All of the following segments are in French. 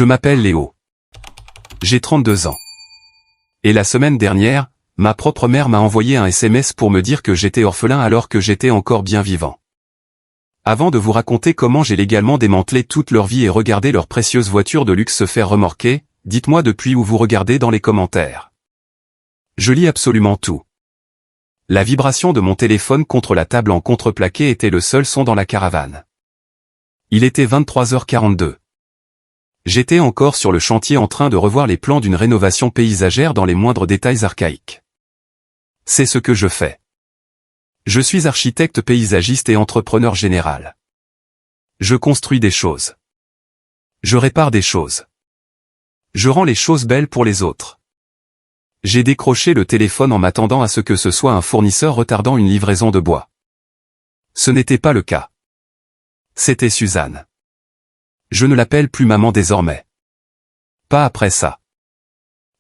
Je m'appelle Léo. J'ai 32 ans. Et la semaine dernière, ma propre mère m'a envoyé un SMS pour me dire que j'étais orphelin alors que j'étais encore bien vivant. Avant de vous raconter comment j'ai légalement démantelé toute leur vie et regardé leur précieuse voiture de luxe se faire remorquer, dites-moi depuis où vous regardez dans les commentaires. Je lis absolument tout. La vibration de mon téléphone contre la table en contreplaqué était le seul son dans la caravane. Il était 23h42. J'étais encore sur le chantier en train de revoir les plans d'une rénovation paysagère dans les moindres détails archaïques. C'est ce que je fais. Je suis architecte paysagiste et entrepreneur général. Je construis des choses. Je répare des choses. Je rends les choses belles pour les autres. J'ai décroché le téléphone en m'attendant à ce que ce soit un fournisseur retardant une livraison de bois. Ce n'était pas le cas. C'était Suzanne. Je ne l'appelle plus maman désormais. Pas après ça.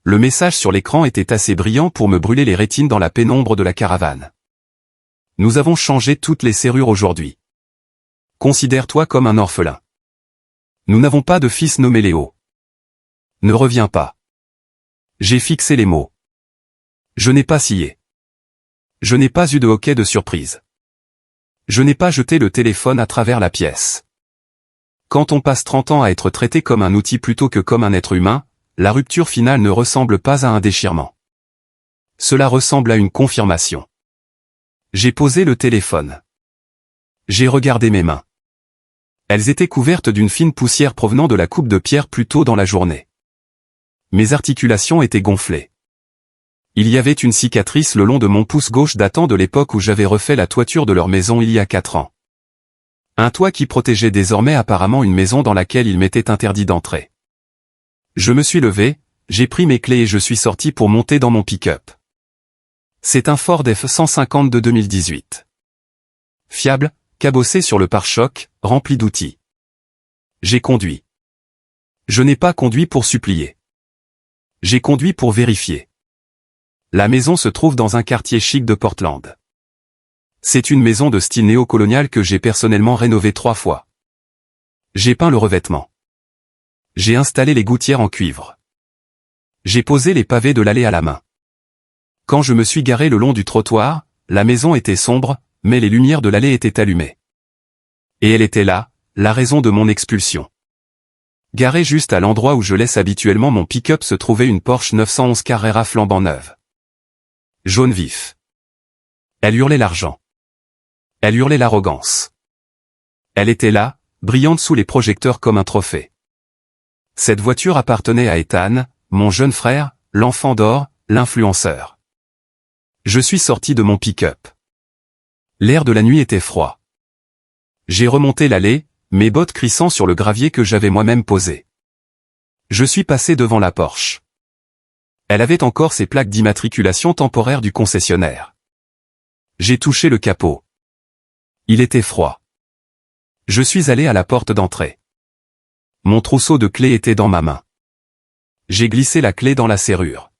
Le message sur l'écran était assez brillant pour me brûler les rétines dans la pénombre de la caravane. Nous avons changé toutes les serrures aujourd'hui. Considère-toi comme un orphelin. Nous n'avons pas de fils nommé Léo. Ne reviens pas. J'ai fixé les mots. Je n'ai pas scié. Je n'ai pas eu de hoquet de surprise. Je n'ai pas jeté le téléphone à travers la pièce. Quand on passe 30 ans à être traité comme un outil plutôt que comme un être humain, la rupture finale ne ressemble pas à un déchirement. Cela ressemble à une confirmation. J'ai posé le téléphone. J'ai regardé mes mains. Elles étaient couvertes d'une fine poussière provenant de la coupe de pierre plus tôt dans la journée. Mes articulations étaient gonflées. Il y avait une cicatrice le long de mon pouce gauche datant de l'époque où j'avais refait la toiture de leur maison il y a 4 ans. Un toit qui protégeait désormais apparemment une maison dans laquelle il m'était interdit d'entrer. Je me suis levé, j'ai pris mes clés et je suis sorti pour monter dans mon pick-up. C'est un Ford F-150 de 2018. Fiable, cabossé sur le pare-choc, rempli d'outils. J'ai conduit. Je n'ai pas conduit pour supplier. J'ai conduit pour vérifier. La maison se trouve dans un quartier chic de Portland. C'est une maison de style néocolonial que j'ai personnellement rénovée 3 fois. J'ai peint le revêtement. J'ai installé les gouttières en cuivre. J'ai posé les pavés de l'allée à la main. Quand je me suis garé le long du trottoir, la maison était sombre, mais les lumières de l'allée étaient allumées. Et elle était là, la raison de mon expulsion. Garée juste à l'endroit où je laisse habituellement mon pick-up se trouvait une Porsche 911 Carrera flambant neuve. Jaune vif. Elle hurlait l'argent. Elle hurlait l'arrogance. Elle était là, brillante sous les projecteurs comme un trophée. Cette voiture appartenait à Ethan, mon jeune frère, l'enfant d'or, l'influenceur. Je suis sorti de mon pick-up. L'air de la nuit était froid. J'ai remonté l'allée, mes bottes crissant sur le gravier que j'avais moi-même posé. Je suis passé devant la Porsche. Elle avait encore ses plaques d'immatriculation temporaire du concessionnaire. J'ai touché le capot. Il était froid. Je suis allé à la porte d'entrée. Mon trousseau de clés était dans ma main. J'ai glissé la clé dans la serrure.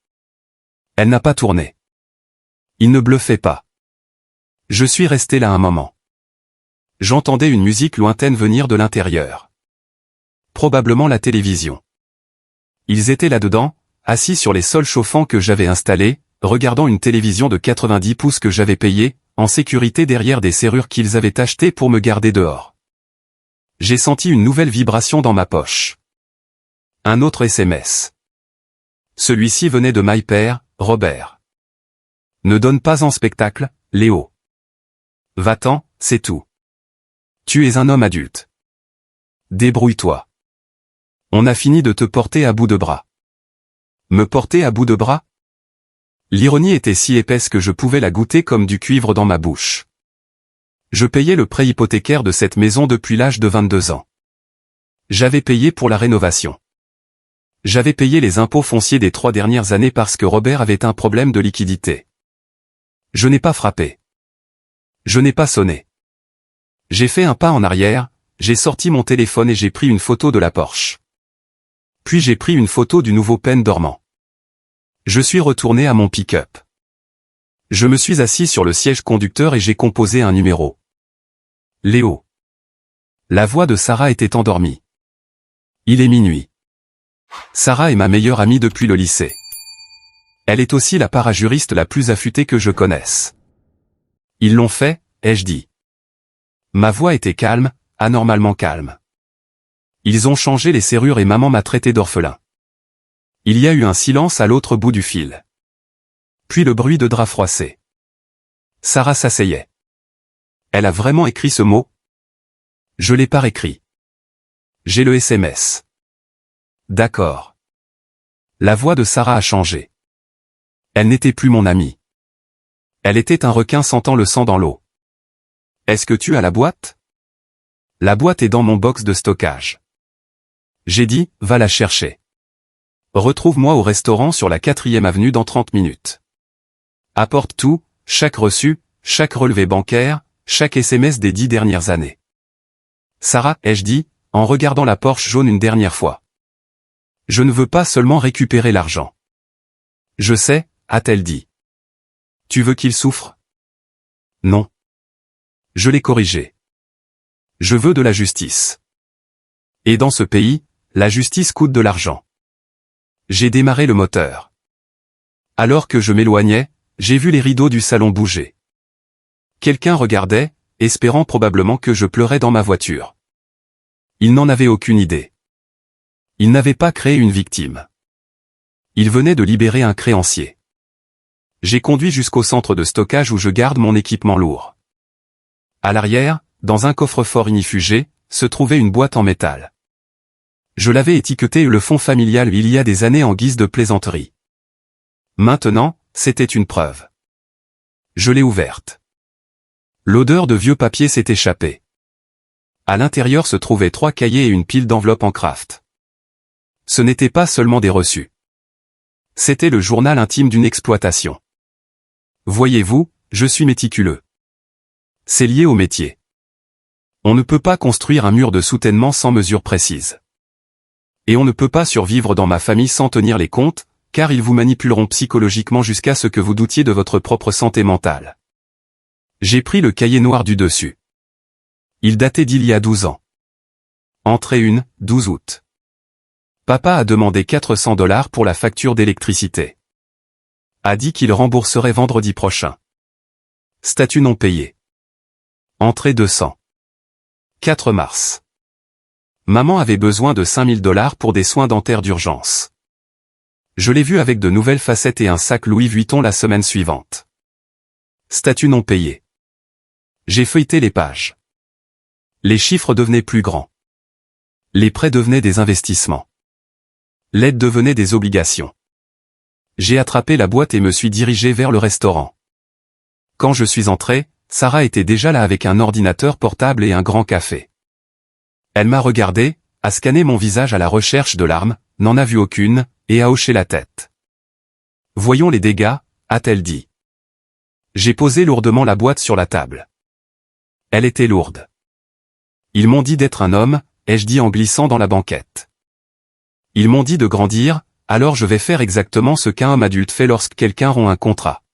Elle n'a pas tourné. Il ne bluffait pas. Je suis resté là un moment. J'entendais une musique lointaine venir de l'intérieur. Probablement la télévision. Ils étaient là-dedans, assis sur les sols chauffants que j'avais installés, regardant une télévision de 90 pouces que j'avais payée, en sécurité derrière des serrures qu'ils avaient achetées pour me garder dehors. J'ai senti une nouvelle vibration dans ma poche. Un autre SMS. Celui-ci venait de my père, Robert. Ne donne pas en spectacle, Léo. Va-t'en, c'est tout. Tu es un homme adulte. Débrouille-toi. On a fini de te porter à bout de bras. Me porter à bout de bras? L'ironie était si épaisse que je pouvais la goûter comme du cuivre dans ma bouche. Je payais le prêt hypothécaire de cette maison depuis l'âge de 22 ans. J'avais payé pour la rénovation. J'avais payé les impôts fonciers des 3 dernières années parce que Robert avait un problème de liquidité. Je n'ai pas frappé. Je n'ai pas sonné. J'ai fait un pas en arrière, j'ai sorti mon téléphone et j'ai pris une photo de la Porsche. Puis j'ai pris une photo du nouveau Pen dormant. Je suis retourné à mon pick-up. Je me suis assis sur le siège conducteur et j'ai composé un numéro. Léo. La voix de Sarah était endormie. Il est minuit. Sarah est ma meilleure amie depuis le lycée. Elle est aussi la parajuriste la plus affûtée que je connaisse. Ils l'ont fait, ai-je dit. Ma voix était calme, anormalement calme. Ils ont changé les serrures et maman m'a traité d'orphelin. Il y a eu un silence à l'autre bout du fil. Puis le bruit de draps froissés. Sarah s'asseyait. Elle a vraiment écrit ce mot? Je l'ai pas écrit. J'ai le SMS. D'accord. La voix de Sarah a changé. Elle n'était plus mon amie. Elle était un requin sentant le sang dans l'eau. Est-ce que tu as la boîte? La boîte est dans mon box de stockage. J'ai dit, va la chercher. Retrouve-moi au restaurant sur la 4e avenue dans 30 minutes. Apporte tout, chaque reçu, chaque relevé bancaire, chaque SMS des 10 dernières années. Sarah, ai-je dit, en regardant la Porsche jaune une dernière fois. Je ne veux pas seulement récupérer l'argent. Je sais, a-t-elle dit. Tu veux qu'il souffre? Non. Je l'ai corrigé. Je veux de la justice. Et dans ce pays, la justice coûte de l'argent. J'ai démarré le moteur. Alors que je m'éloignais, j'ai vu les rideaux du salon bouger. Quelqu'un regardait, espérant probablement que je pleurais dans ma voiture. Il n'en avait aucune idée. Il n'avait pas créé une victime. Il venait de libérer un créancier. J'ai conduit jusqu'au centre de stockage où je garde mon équipement lourd. À l'arrière, dans un coffre-fort ignifugé, se trouvait une boîte en métal. Je l'avais étiqueté le fonds familial il y a des années en guise de plaisanterie. Maintenant, c'était une preuve. Je l'ai ouverte. L'odeur de vieux papier s'est échappée. À l'intérieur se trouvaient 3 cahiers et une pile d'enveloppes en craft. Ce n'était pas seulement des reçus. C'était le journal intime d'une exploitation. Voyez-vous, je suis méticuleux. C'est lié au métier. On ne peut pas construire un mur de soutènement sans mesure précise. Et on ne peut pas survivre dans ma famille sans tenir les comptes, car ils vous manipuleront psychologiquement jusqu'à ce que vous doutiez de votre propre santé mentale. J'ai pris le cahier noir du dessus. Il datait d'il y a 12 ans. Entrée 1, 12 août. Papa a demandé 400 $ pour la facture d'électricité. A dit qu'il rembourserait vendredi prochain. Statut non payé. Entrée 200. 4 mars. Maman avait besoin de 5000 $ pour des soins dentaires d'urgence. Je l'ai vue avec de nouvelles facettes et un sac Louis Vuitton la semaine suivante. Statut non payé. J'ai feuilleté les pages. Les chiffres devenaient plus grands. Les prêts devenaient des investissements. L'aide devenait des obligations. J'ai attrapé la boîte et me suis dirigé vers le restaurant. Quand je suis entré, Sarah était déjà là avec un ordinateur portable et un grand café. Elle m'a regardé, a scanné mon visage à la recherche de larmes, n'en a vu aucune, et a hoché la tête. Voyons les dégâts, a-t-elle dit. J'ai posé lourdement la boîte sur la table. Elle était lourde. Ils m'ont dit d'être un homme, ai-je dit en glissant dans la banquette. Ils m'ont dit de grandir, alors je vais faire exactement ce qu'un homme adulte fait lorsque quelqu'un rompt un contrat.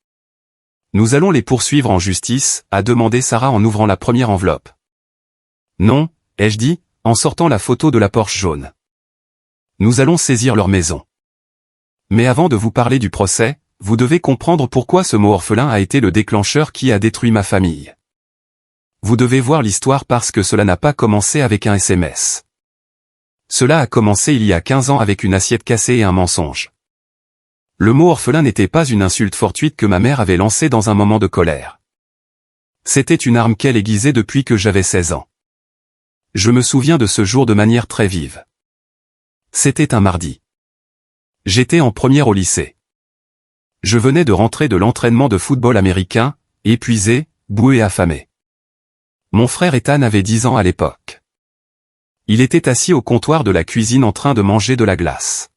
Nous allons les poursuivre en justice, a demandé Sarah en ouvrant la première enveloppe. Non, ai-je dit, en sortant la photo de la Porsche jaune. Nous allons saisir leur maison. Mais avant de vous parler du procès, vous devez comprendre pourquoi ce mot orphelin a été le déclencheur qui a détruit ma famille. Vous devez voir l'histoire parce que cela n'a pas commencé avec un SMS. Cela a commencé il y a 15 ans avec une assiette cassée et un mensonge. Le mot orphelin n'était pas une insulte fortuite que ma mère avait lancée dans un moment de colère. C'était une arme qu'elle aiguisait depuis que j'avais 16 ans. Je me souviens de ce jour de manière très vive. C'était un mardi. J'étais en première au lycée. Je venais de rentrer de l'entraînement de football américain, épuisé, boueux et affamé. Mon frère Ethan avait 10 ans à l'époque. Il était assis au comptoir de la cuisine en train de manger de la glace.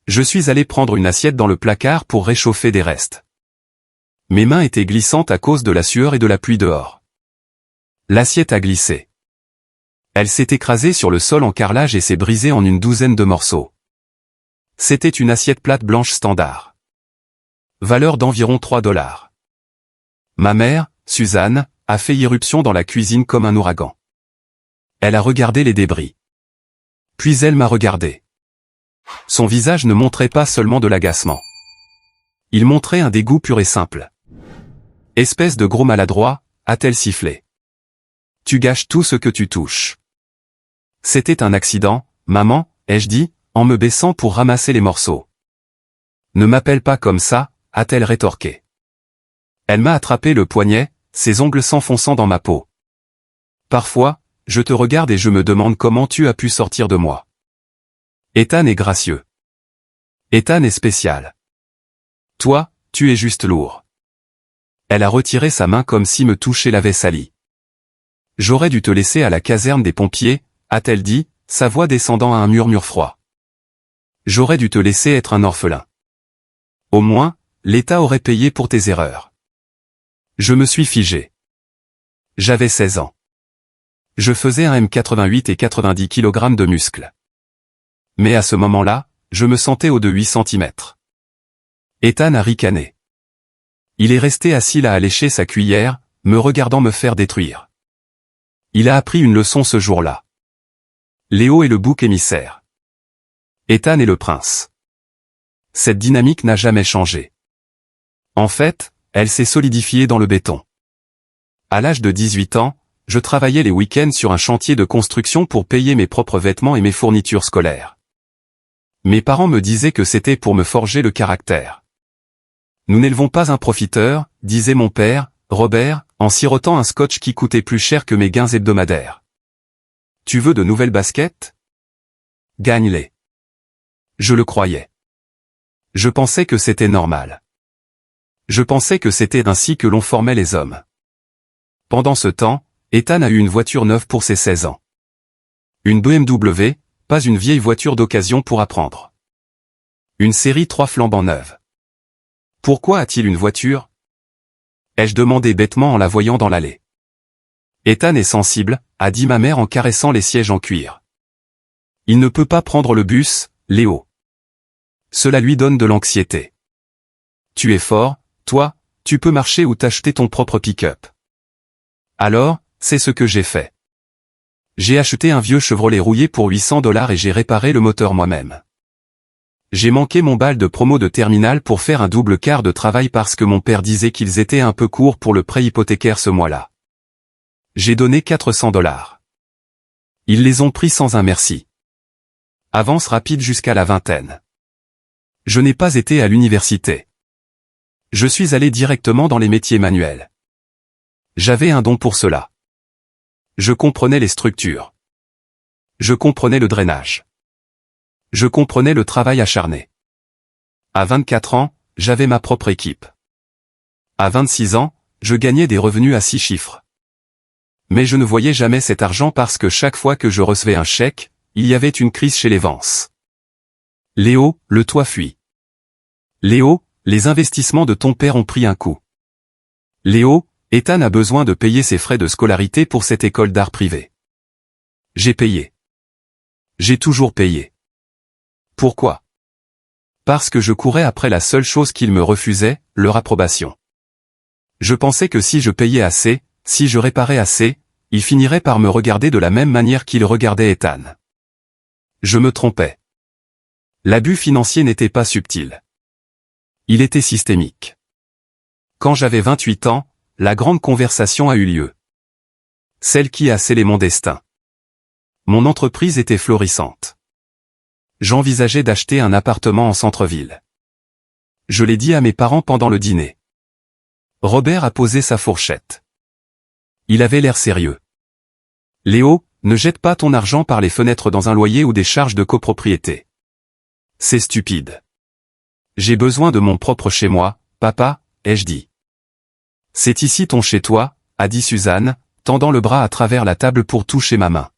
Je suis allé prendre une assiette dans le placard pour réchauffer des restes. Mes mains étaient glissantes à cause de la sueur et de la pluie dehors. L'assiette a glissé. Elle s'est écrasée sur le sol en carrelage et s'est brisée en une douzaine de morceaux. C'était une assiette plate blanche standard. Valeur d'environ 3 $. Ma mère, Suzanne, a fait irruption dans la cuisine comme un ouragan. Elle a regardé les débris. Puis elle m'a regardé. Son visage ne montrait pas seulement de l'agacement. Il montrait un dégoût pur et simple. Espèce de gros maladroit, a-t-elle sifflé. Tu gâches tout ce que tu touches. C'était un accident, maman, ai-je dit, en me baissant pour ramasser les morceaux. Ne m'appelle pas comme ça, a-t-elle rétorqué. Elle m'a attrapé le poignet, ses ongles s'enfonçant dans ma peau. Parfois, je te regarde et je me demande comment tu as pu sortir de moi. Ethan est gracieux. Ethan est spécial. Toi, tu es juste lourd. Elle a retiré sa main comme si me toucher l'avait sali. J'aurais dû te laisser à la caserne des pompiers, a-t-elle dit, sa voix descendant à un murmure froid. J'aurais dû te laisser être un orphelin. Au moins, l'État aurait payé pour tes erreurs. Je me suis figé. J'avais 16 ans. Je faisais un M88 et 90 kg de muscles. Mais à ce moment-là, je me sentais haut de 8 cm. Ethan a ricané. Il est resté assis là à lécher sa cuillère, me regardant me faire détruire. Il a appris une leçon ce jour-là. Léo est le bouc émissaire. Ethan est le prince. Cette dynamique n'a jamais changé. En fait, elle s'est solidifiée dans le béton. À l'âge de 18 ans, je travaillais les week-ends sur un chantier de construction pour payer mes propres vêtements et mes fournitures scolaires. Mes parents me disaient que c'était pour me forger le caractère. Nous n'élevons pas un profiteur, disait mon père, Robert, en sirotant un scotch qui coûtait plus cher que mes gains hebdomadaires. Tu veux de nouvelles baskets? Gagne-les. Je le croyais. Je pensais que c'était normal. Je pensais que c'était ainsi que l'on formait les hommes. Pendant ce temps, Ethan a eu une voiture neuve pour ses 16 ans. Une BMW, pas une vieille voiture d'occasion pour apprendre. Une série 3 flambant neuve. Pourquoi a-t-il une voiture? Ai-je demandé bêtement en la voyant dans l'allée. Ethan est sensible, a dit ma mère en caressant les sièges en cuir. Il ne peut pas prendre le bus, Léo. Cela lui donne de l'anxiété. Tu es fort, toi, tu peux marcher ou t'acheter ton propre pick-up. Alors, c'est ce que j'ai fait. J'ai acheté un vieux Chevrolet rouillé pour $800 et j'ai réparé le moteur moi-même. J'ai manqué mon bal de promo de terminale pour faire un double quart de travail parce que mon père disait qu'ils étaient un peu courts pour le prêt hypothécaire ce mois-là. J'ai donné $400. Ils les ont pris sans un merci. Avance rapide jusqu'à la vingtaine. Je n'ai pas été à l'université. Je suis allé directement dans les métiers manuels. J'avais un don pour cela. Je comprenais les structures. Je comprenais le drainage. Je comprenais le travail acharné. À 24 ans, j'avais ma propre équipe. À 26 ans, je gagnais des revenus à 6 chiffres. Mais je ne voyais jamais cet argent parce que chaque fois que je recevais un chèque, il y avait une crise chez les Vance. Léo, le toit fuit. Léo, les investissements de ton père ont pris un coup. Léo, Ethan a besoin de payer ses frais de scolarité pour cette école d'art privée. J'ai payé. J'ai toujours payé. Pourquoi? Parce que je courais après la seule chose qu'il me refusait, leur approbation. Je pensais que si je payais assez, si je réparais assez, il finirait par me regarder de la même manière qu'il regardait Ethan. Je me trompais. L'abus financier n'était pas subtil. Il était systémique. Quand j'avais 28 ans, la grande conversation a eu lieu. Celle qui a scellé mon destin. Mon entreprise était florissante. J'envisageais d'acheter un appartement en centre-ville. Je l'ai dit à mes parents pendant le dîner. Robert a posé sa fourchette. Il avait l'air sérieux. Léo, ne jette pas ton argent par les fenêtres dans un loyer ou des charges de copropriété. C'est stupide. J'ai besoin de mon propre chez moi, papa, ai-je dit. C'est ici ton chez-toi, a dit Suzanne, tendant le bras à travers la table pour toucher ma main.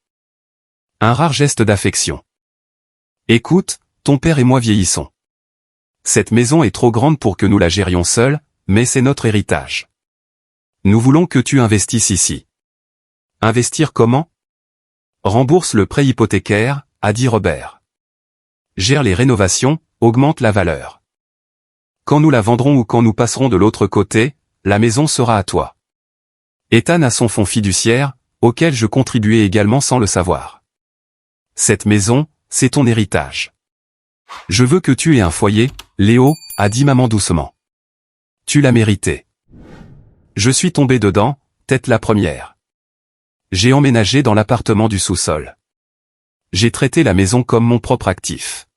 Un rare geste d'affection. Écoute, ton père et moi vieillissons. Cette maison est trop grande pour que nous la gérions seuls, mais c'est notre héritage. Nous voulons que tu investisses ici. Investir comment? Rembourse le prêt hypothécaire, a dit Robert. Gère les rénovations, augmente la valeur. Quand nous la vendrons ou quand nous passerons de l'autre côté, la maison sera à toi. Ethan a son fonds fiduciaire, auquel je contribuais également sans le savoir. Cette maison, c'est ton héritage. Je veux que tu aies un foyer, Léo, a dit maman doucement. Tu l'as mérité. Je suis tombé dedans, tête la première. J'ai emménagé dans l'appartement du sous-sol. J'ai traité la maison comme mon propre actif.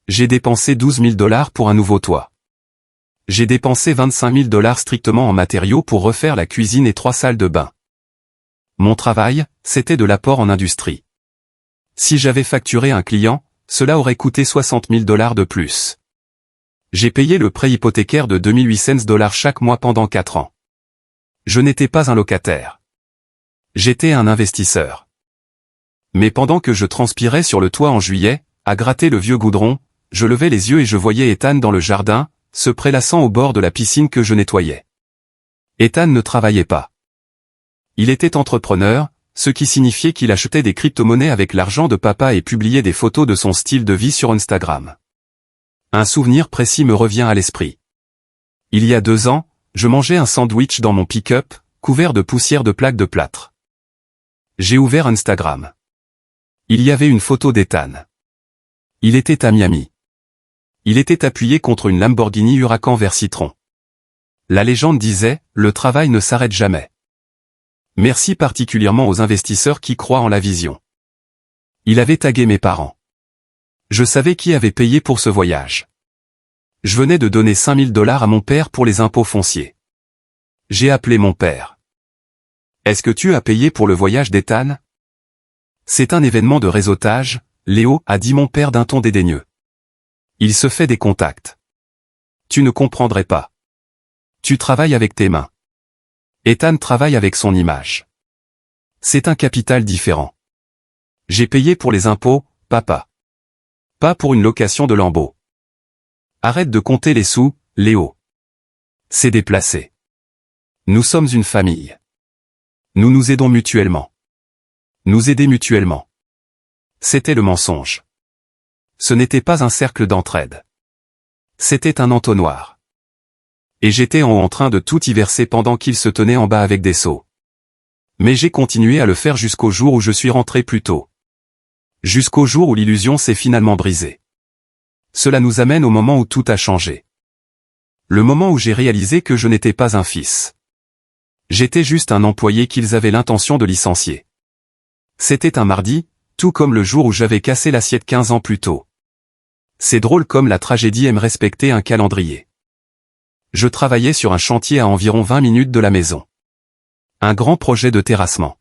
J'ai dépensé 12 000 $ pour un nouveau toit. J'ai dépensé 25 000 $ strictement en matériaux pour refaire la cuisine et 3 salles de bain. Mon travail, c'était de l'apport en industrie. Si j'avais facturé un client, cela aurait coûté 60 000 $ de plus. J'ai payé le prêt hypothécaire de 2800 $ chaque mois pendant 4 ans. Je n'étais pas un locataire. J'étais un investisseur. Mais pendant que je transpirais sur le toit en juillet, à gratter le vieux goudron, je levais les yeux et je voyais Ethan dans le jardin, se prélassant au bord de la piscine que je nettoyais. Ethan ne travaillait pas. Il était entrepreneur, ce qui signifiait qu'il achetait des crypto-monnaies avec l'argent de papa et publiait des photos de son style de vie sur Instagram. Un souvenir précis me revient à l'esprit. Il y a 2 ans, je mangeais un sandwich dans mon pick-up, couvert de poussière de plaques de plâtre. J'ai ouvert Instagram. Il y avait une photo d'Ethan. Il était à Miami. Il était appuyé contre une Lamborghini Huracan vert citron. La légende disait, le travail ne s'arrête jamais. Merci particulièrement aux investisseurs qui croient en la vision. Il avait tagué mes parents. Je savais qui avait payé pour ce voyage. Je venais de donner 5 000 $ à mon père pour les impôts fonciers. J'ai appelé mon père. Est-ce que tu as payé pour le voyage d'Ethan? C'est un événement de réseautage, Léo, a dit mon père d'un ton dédaigneux. Il se fait des contacts. Tu ne comprendrais pas. Tu travailles avec tes mains. Ethan travaille avec son image. C'est un capital différent. J'ai payé pour les impôts, papa. Pas pour une location de lambeaux. Arrête de compter les sous, Léo. C'est déplacé. Nous sommes une famille. Nous nous aidons mutuellement. Nous aider mutuellement. C'était le mensonge. Ce n'était pas un cercle d'entraide. C'était un entonnoir. Et j'étais en train de tout y verser pendant qu'il se tenait en bas avec des seaux. Mais j'ai continué à le faire jusqu'au jour où je suis rentré plus tôt. Jusqu'au jour où l'illusion s'est finalement brisée. Cela nous amène au moment où tout a changé. Le moment où j'ai réalisé que je n'étais pas un fils. J'étais juste un employé qu'ils avaient l'intention de licencier. C'était un mardi, tout comme le jour où j'avais cassé l'assiette 15 ans plus tôt. C'est drôle comme la tragédie aime respecter un calendrier. Je travaillais sur un chantier à environ 20 minutes de la maison. Un grand projet de terrassement.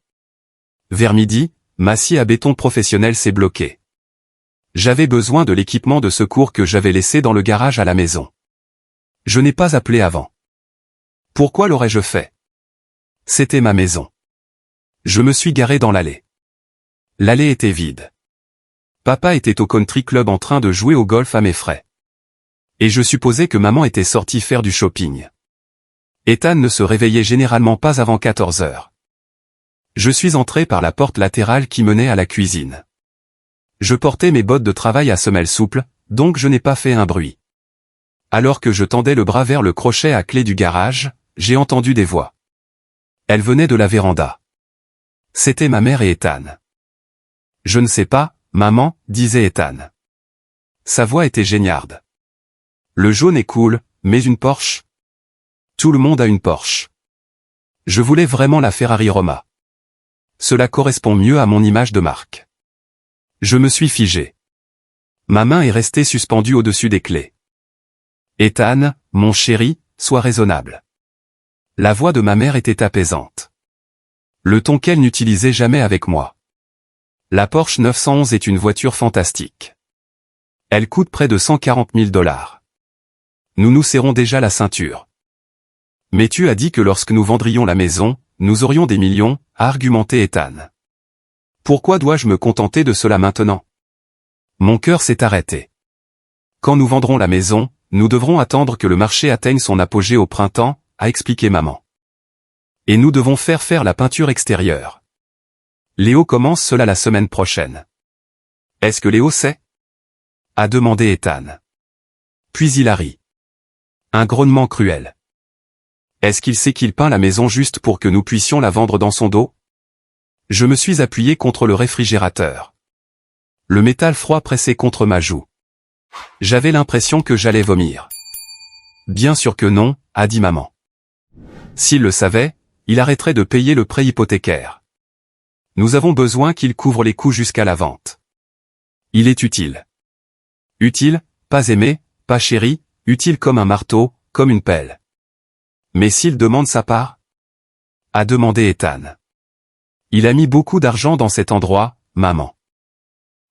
Vers midi, ma scie à béton professionnelle s'est bloquée. J'avais besoin de l'équipement de secours que j'avais laissé dans le garage à la maison. Je n'ai pas appelé avant. Pourquoi l'aurais-je fait? C'était ma maison. Je me suis garé dans l'allée. L'allée était vide. Papa était au country club en train de jouer au golf à mes frais. Et je supposais que maman était sortie faire du shopping. Ethan ne se réveillait généralement pas avant 14 heures. Je suis entré par la porte latérale qui menait à la cuisine. Je portais mes bottes de travail à semelles souples, donc je n'ai pas fait un bruit. Alors que je tendais le bras vers le crochet à clé du garage, j'ai entendu des voix. Elles venaient de la véranda. C'était ma mère et Ethan. Je ne sais pas, maman, disait Ethan. Sa voix était géniarde. Le jaune est cool, mais une Porsche? Tout le monde a une Porsche. Je voulais vraiment la Ferrari Roma. Cela correspond mieux à mon image de marque. Je me suis figé. Ma main est restée suspendue au-dessus des clés. Ethan, mon chéri, sois raisonnable. La voix de ma mère était apaisante. Le ton qu'elle n'utilisait jamais avec moi. La Porsche 911 est une voiture fantastique. Elle coûte près de 140 000 $. Nous nous serrons déjà la ceinture. Mais tu as dit que lorsque nous vendrions la maison, nous aurions des millions, a argumenté Ethan. Pourquoi dois-je me contenter de cela maintenant? Mon cœur s'est arrêté. Quand nous vendrons la maison, nous devrons attendre que le marché atteigne son apogée au printemps, a expliqué maman. Et nous devons faire la peinture extérieure. Léo commence cela la semaine prochaine. Est-ce que Léo sait? A demandé Ethan. Puis il a ri. Un grognement cruel. Est-ce qu'il sait qu'il peint la maison juste pour que nous puissions la vendre dans son dos? Je me suis appuyé contre le réfrigérateur. Le métal froid pressait contre ma joue. J'avais l'impression que j'allais vomir. Bien sûr que non, a dit maman. S'il le savait, il arrêterait de payer le prêt hypothécaire. Nous avons besoin qu'il couvre les coûts jusqu'à la vente. Il est utile. Utile, pas aimé, pas chéri, utile comme un marteau, comme une pelle. Mais s'il demande sa part? A demandé Ethan. Il a mis beaucoup d'argent dans cet endroit, maman.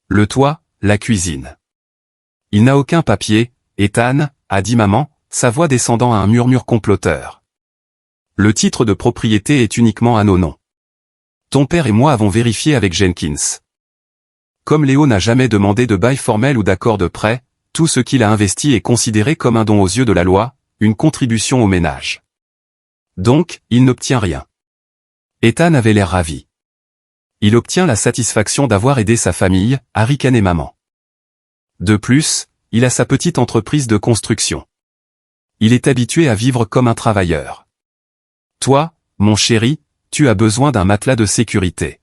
Le toit, la cuisine. Il n'a aucun papier, Ethan, a dit maman, sa voix descendant à un murmure comploteur. Le titre de propriété est uniquement à nos noms. Ton père et moi avons vérifié avec Jenkins. Comme Léo n'a jamais demandé de bail formel ou d'accord de prêt, tout ce qu'il a investi est considéré comme un don aux yeux de la loi, une contribution au ménage. Donc, il n'obtient rien. Ethan avait l'air ravi. Il obtient la satisfaction d'avoir aidé sa famille, a ricané maman. De plus, il a sa petite entreprise de construction. Il est habitué à vivre comme un travailleur. Toi, mon chéri, tu as besoin d'un matelas de sécurité.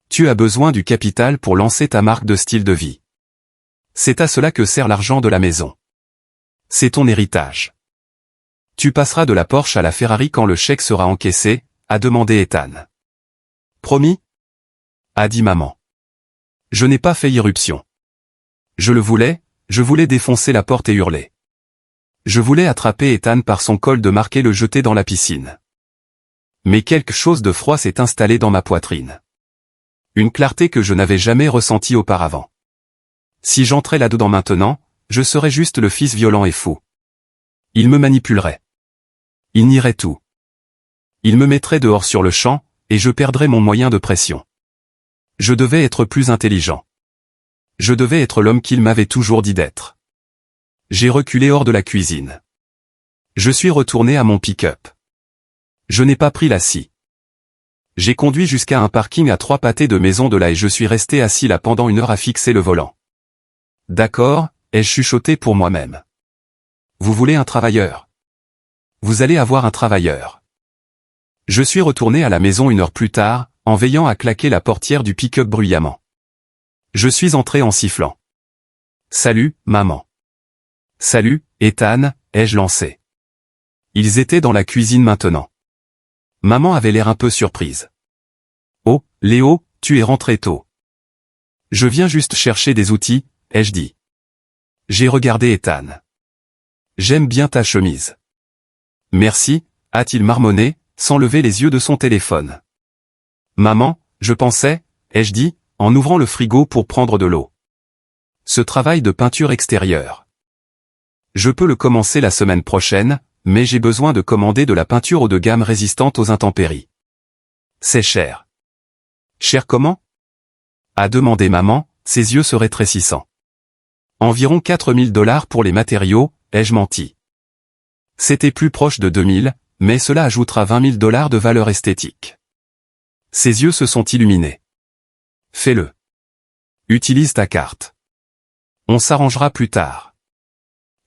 Tu as besoin du capital pour lancer ta marque de style de vie. C'est à cela que sert l'argent de la maison. C'est ton héritage. Tu passeras de la Porsche à la Ferrari quand le chèque sera encaissé, a demandé Ethan. Promis? A dit maman. Je n'ai pas fait irruption. Je voulais défoncer la porte et hurler. Je voulais attraper Ethan par son col de marque et le jeter dans la piscine. Mais quelque chose de froid s'est installé dans ma poitrine. Une clarté que je n'avais jamais ressentie auparavant. Si j'entrais là-dedans maintenant, je serais juste le fils violent et fou. Il me manipulerait. Il nierait tout. Il me mettrait dehors sur le champ, et je perdrais mon moyen de pression. Je devais être plus intelligent. Je devais être l'homme qu'il m'avait toujours dit d'être. J'ai reculé hors de la cuisine. Je suis retourné à mon pick-up. Je n'ai pas pris la scie. J'ai conduit jusqu'à un parking à 3 pâtés de maison de là et je suis resté assis là pendant 1 heure à fixer le volant. D'accord, ai-je chuchoté pour moi-même. Vous voulez un travailleur? Vous allez avoir un travailleur. Je suis retourné à la maison 1 heure plus tard, en veillant à claquer la portière du pick-up bruyamment. Je suis entré en sifflant. Salut, maman. Salut, Ethan, ai-je lancé. Ils étaient dans la cuisine maintenant. Maman avait l'air un peu surprise. Oh, Léo, tu es rentré tôt. Je viens juste chercher des outils, ai-je dit. J'ai regardé Ethan. J'aime bien ta chemise. Merci, a-t-il marmonné, sans lever les yeux de son téléphone. Maman, je pensais, ai-je dit, en ouvrant le frigo pour prendre de l'eau. Ce travail de peinture extérieure. Je peux le commencer la semaine prochaine, mais j'ai besoin de commander de la peinture haut de gamme résistante aux intempéries. C'est cher. Cher comment? A demandé maman, ses yeux se rétrécissant. Environ 4000 $ pour les matériaux, ai-je menti. C'était plus proche de 2000, mais cela ajoutera 20 000 $ de valeur esthétique. Ses yeux se sont illuminés. Fais-le. Utilise ta carte. On s'arrangera plus tard.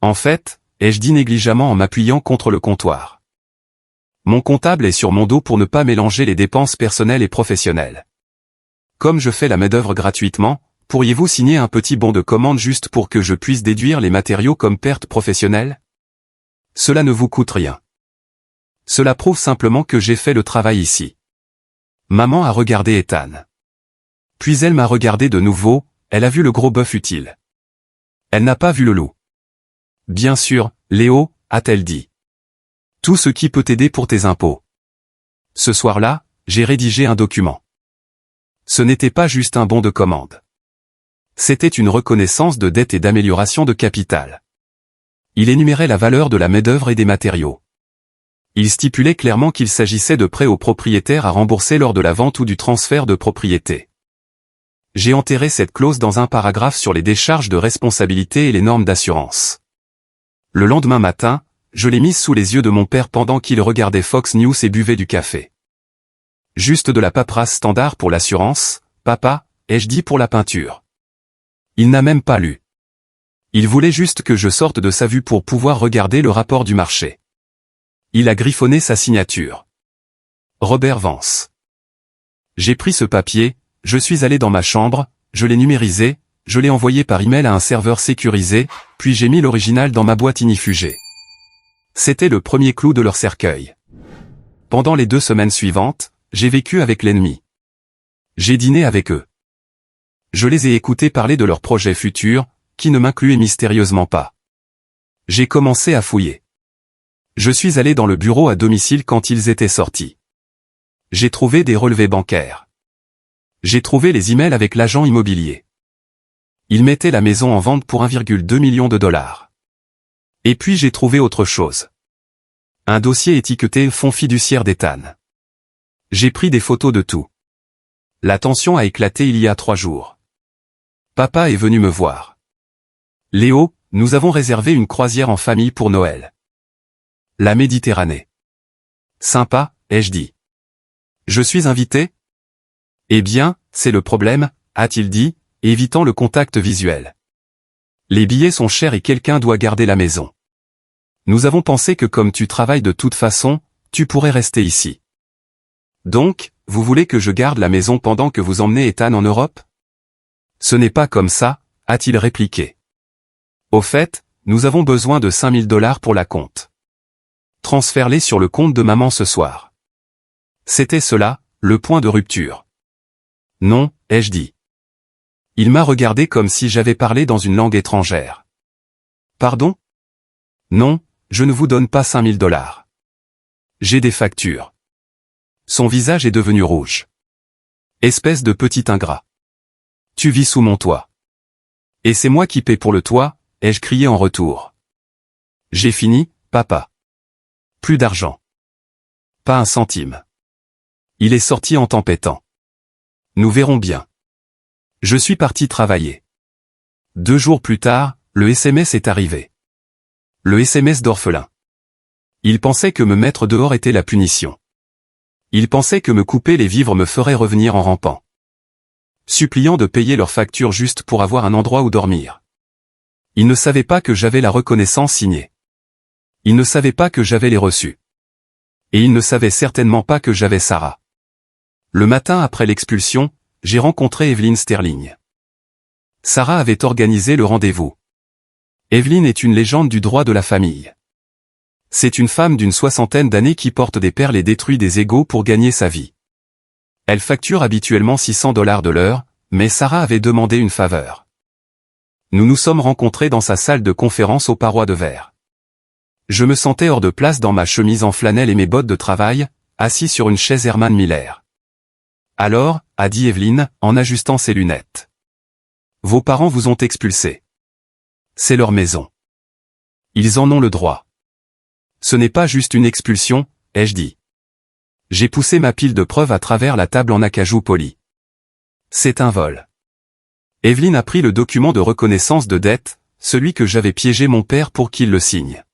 En fait, ai-je dit négligemment en m'appuyant contre le comptoir. Mon comptable est sur mon dos pour ne pas mélanger les dépenses personnelles et professionnelles. Comme je fais la main-d'œuvre gratuitement, pourriez-vous signer un petit bon de commande juste pour que je puisse déduire les matériaux comme perte professionnelle? Cela ne vous coûte rien. Cela prouve simplement que j'ai fait le travail ici. Maman a regardé Ethan. Puis elle m'a regardé de nouveau, elle a vu le gros bœuf utile. Elle n'a pas vu le loup. Bien sûr, Léo, a-t-elle dit. Tout ce qui peut t'aider pour tes impôts. Ce soir-là, j'ai rédigé un document. Ce n'était pas juste un bon de commande. C'était une reconnaissance de dette et d'amélioration de capital. Il énumérait la valeur de la main-d'œuvre et des matériaux. Il stipulait clairement qu'il s'agissait de prêts aux propriétaires à rembourser lors de la vente ou du transfert de propriété. J'ai enterré cette clause dans un paragraphe sur les décharges de responsabilité et les normes d'assurance. Le lendemain matin, je l'ai mise sous les yeux de mon père pendant qu'il regardait Fox News et buvait du café. Juste de la paperasse standard pour l'assurance, papa, ai-je dit pour la peinture. Il n'a même pas lu. Il voulait juste que je sorte de sa vue pour pouvoir regarder le rapport du marché. Il a griffonné sa signature. Robert Vance. J'ai pris ce papier, je suis allé dans ma chambre, je l'ai numérisé, je l'ai envoyé par email à un serveur sécurisé, puis j'ai mis l'original dans ma boîte inifugée. C'était le premier clou de leur cercueil. Pendant les 2 semaines suivantes, j'ai vécu avec l'ennemi. J'ai dîné avec eux. Je les ai écoutés parler de leurs projets futurs, qui ne m'incluaient mystérieusement pas. J'ai commencé à fouiller. Je suis allé dans le bureau à domicile quand ils étaient sortis. J'ai trouvé des relevés bancaires. J'ai trouvé les emails avec l'agent immobilier. Ils mettaient la maison en vente pour 1,2 million de dollars. Et puis j'ai trouvé autre chose. Un dossier étiqueté Fonds fiduciaire d'Ethan. J'ai pris des photos de tout. La tension a éclaté il y a 3 jours. Papa est venu me voir. Léo, nous avons réservé une croisière en famille pour Noël. La Méditerranée. Sympa, ai-je dit. Je suis invité? Eh bien, c'est le problème, a-t-il dit, évitant le contact visuel. Les billets sont chers et quelqu'un doit garder la maison. Nous avons pensé que comme tu travailles de toute façon, tu pourrais rester ici. Donc, vous voulez que je garde la maison pendant que vous emmenez Ethan en Europe? Ce n'est pas comme ça, a-t-il répliqué. Au fait, nous avons besoin de 5 000 $ pour la compte. Transfère-les sur le compte de maman ce soir. C'était cela, le point de rupture. Non, ai-je dit. Il m'a regardé comme si j'avais parlé dans une langue étrangère. Pardon? Non, je ne vous donne pas 5 000 $. J'ai des factures. Son visage est devenu rouge. Espèce de petit ingrat. Tu vis sous mon toit. Et c'est moi qui paie pour le toit, ai-je crié en retour. J'ai fini, papa. Plus d'argent. Pas un centime. Il est sorti en tempêtant. Nous verrons bien. Je suis parti travailler. 2 jours plus tard, le SMS est arrivé. Le SMS d'orphelin. Il pensait que me mettre dehors était la punition. Il pensait que me couper les vivres me ferait revenir en rampant. Suppliant de payer leurs factures juste pour avoir un endroit où dormir. Il ne savait pas que j'avais la reconnaissance signée. Il ne savait pas que j'avais les reçus. Et il ne savait certainement pas que j'avais Sarah. Le matin après l'expulsion, j'ai rencontré Evelyn Sterling. Sarah avait organisé le rendez-vous. Evelyn est une légende du droit de la famille. C'est une femme d'une 60aine d'années qui porte des perles et détruit des égos pour gagner sa vie. Elle facture habituellement 600 $ de l'heure, mais Sarah avait demandé une faveur. Nous nous sommes rencontrés dans sa salle de conférence aux parois de verre. Je me sentais hors de place dans ma chemise en flanelle et mes bottes de travail, assis sur une chaise Herman Miller. Alors, a dit Evelyn, en ajustant ses lunettes. Vos parents vous ont expulsé. C'est leur maison. Ils en ont le droit. Ce n'est pas juste une expulsion, ai-je dit. J'ai poussé ma pile de preuves à travers la table en acajou poli. C'est un vol. Evelyn a pris le document de reconnaissance de dette, celui que j'avais piégé mon père pour qu'il le signe.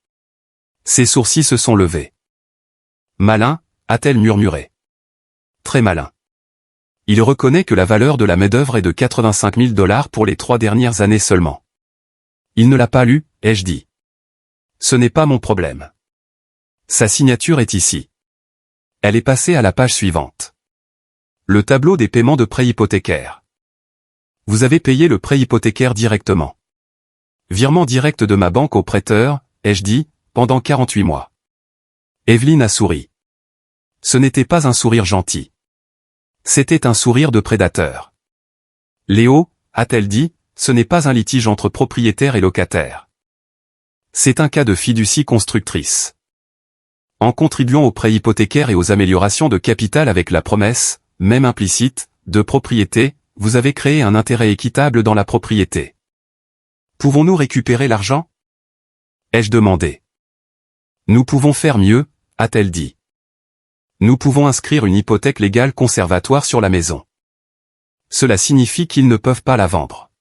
Ses sourcils se sont levés. Malin, a-t-elle murmuré. Très malin. Il reconnaît que la valeur de la main-d'œuvre est de 85 000 $ pour les 3 dernières années seulement. Il ne l'a pas lu, ai-je dit. Ce n'est pas mon problème. Sa signature est ici. Elle est passée à la page suivante. Le tableau des paiements de prêt hypothécaire. Vous avez payé le prêt hypothécaire directement. Virement direct de ma banque au prêteur, ai-je dit, pendant 48 mois. Evelyn a souri. Ce n'était pas un sourire gentil. C'était un sourire de prédateur. Léo, a-t-elle dit, ce n'est pas un litige entre propriétaire et locataire. C'est un cas de fiducie constructrice. En contribuant aux prêts hypothécaires et aux améliorations de capital avec la promesse, même implicite, de propriété, vous avez créé un intérêt équitable dans la propriété. Pouvons-nous récupérer l'argent? Ai-je demandé. Nous pouvons faire mieux, a-t-elle dit. Nous pouvons inscrire une hypothèque légale conservatoire sur la maison. Cela signifie qu'ils ne peuvent pas la vendre.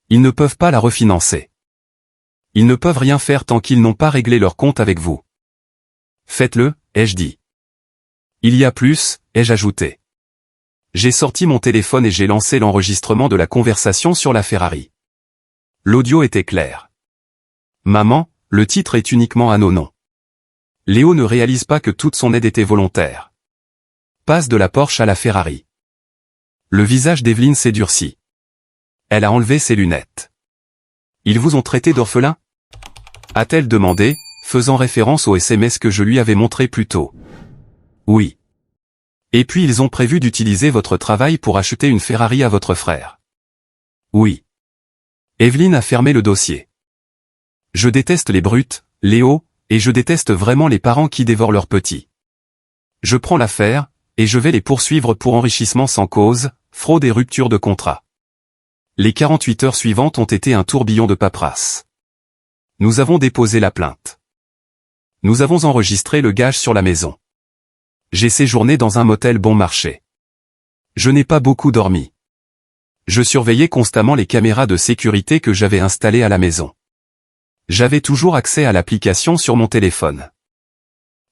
Ils ne peuvent pas la refinancer. Ils ne peuvent rien faire tant qu'ils n'ont pas réglé leur compte avec vous. Faites-le, ai-je dit. Il y a plus, ai-je ajouté. J'ai sorti mon téléphone et j'ai lancé l'enregistrement de la conversation sur la Ferrari. L'audio était clair. Maman, le titre est uniquement à nos noms. Léo ne réalise pas que toute son aide était volontaire. Passe de la Porsche à la Ferrari. Le visage d'Evelyn s'est durci. Elle a enlevé ses lunettes. Ils vous ont traité d'orphelin? A-t-elle demandé, faisant référence au SMS que je lui avais montré plus tôt. Oui. Et puis ils ont prévu d'utiliser votre travail pour acheter une Ferrari à votre frère. Oui. Evelyne a fermé le dossier. Je déteste les brutes, Léo, et je déteste vraiment les parents qui dévorent leurs petits. Je prends l'affaire, et je vais les poursuivre pour enrichissement sans cause, fraude et rupture de contrat. Les 48 heures suivantes ont été un tourbillon de paperasse. Nous avons déposé la plainte. Nous avons enregistré le gage sur la maison. J'ai séjourné dans un motel bon marché. Je n'ai pas beaucoup dormi. Je surveillais constamment les caméras de sécurité que j'avais installées à la maison. J'avais toujours accès à l'application sur mon téléphone.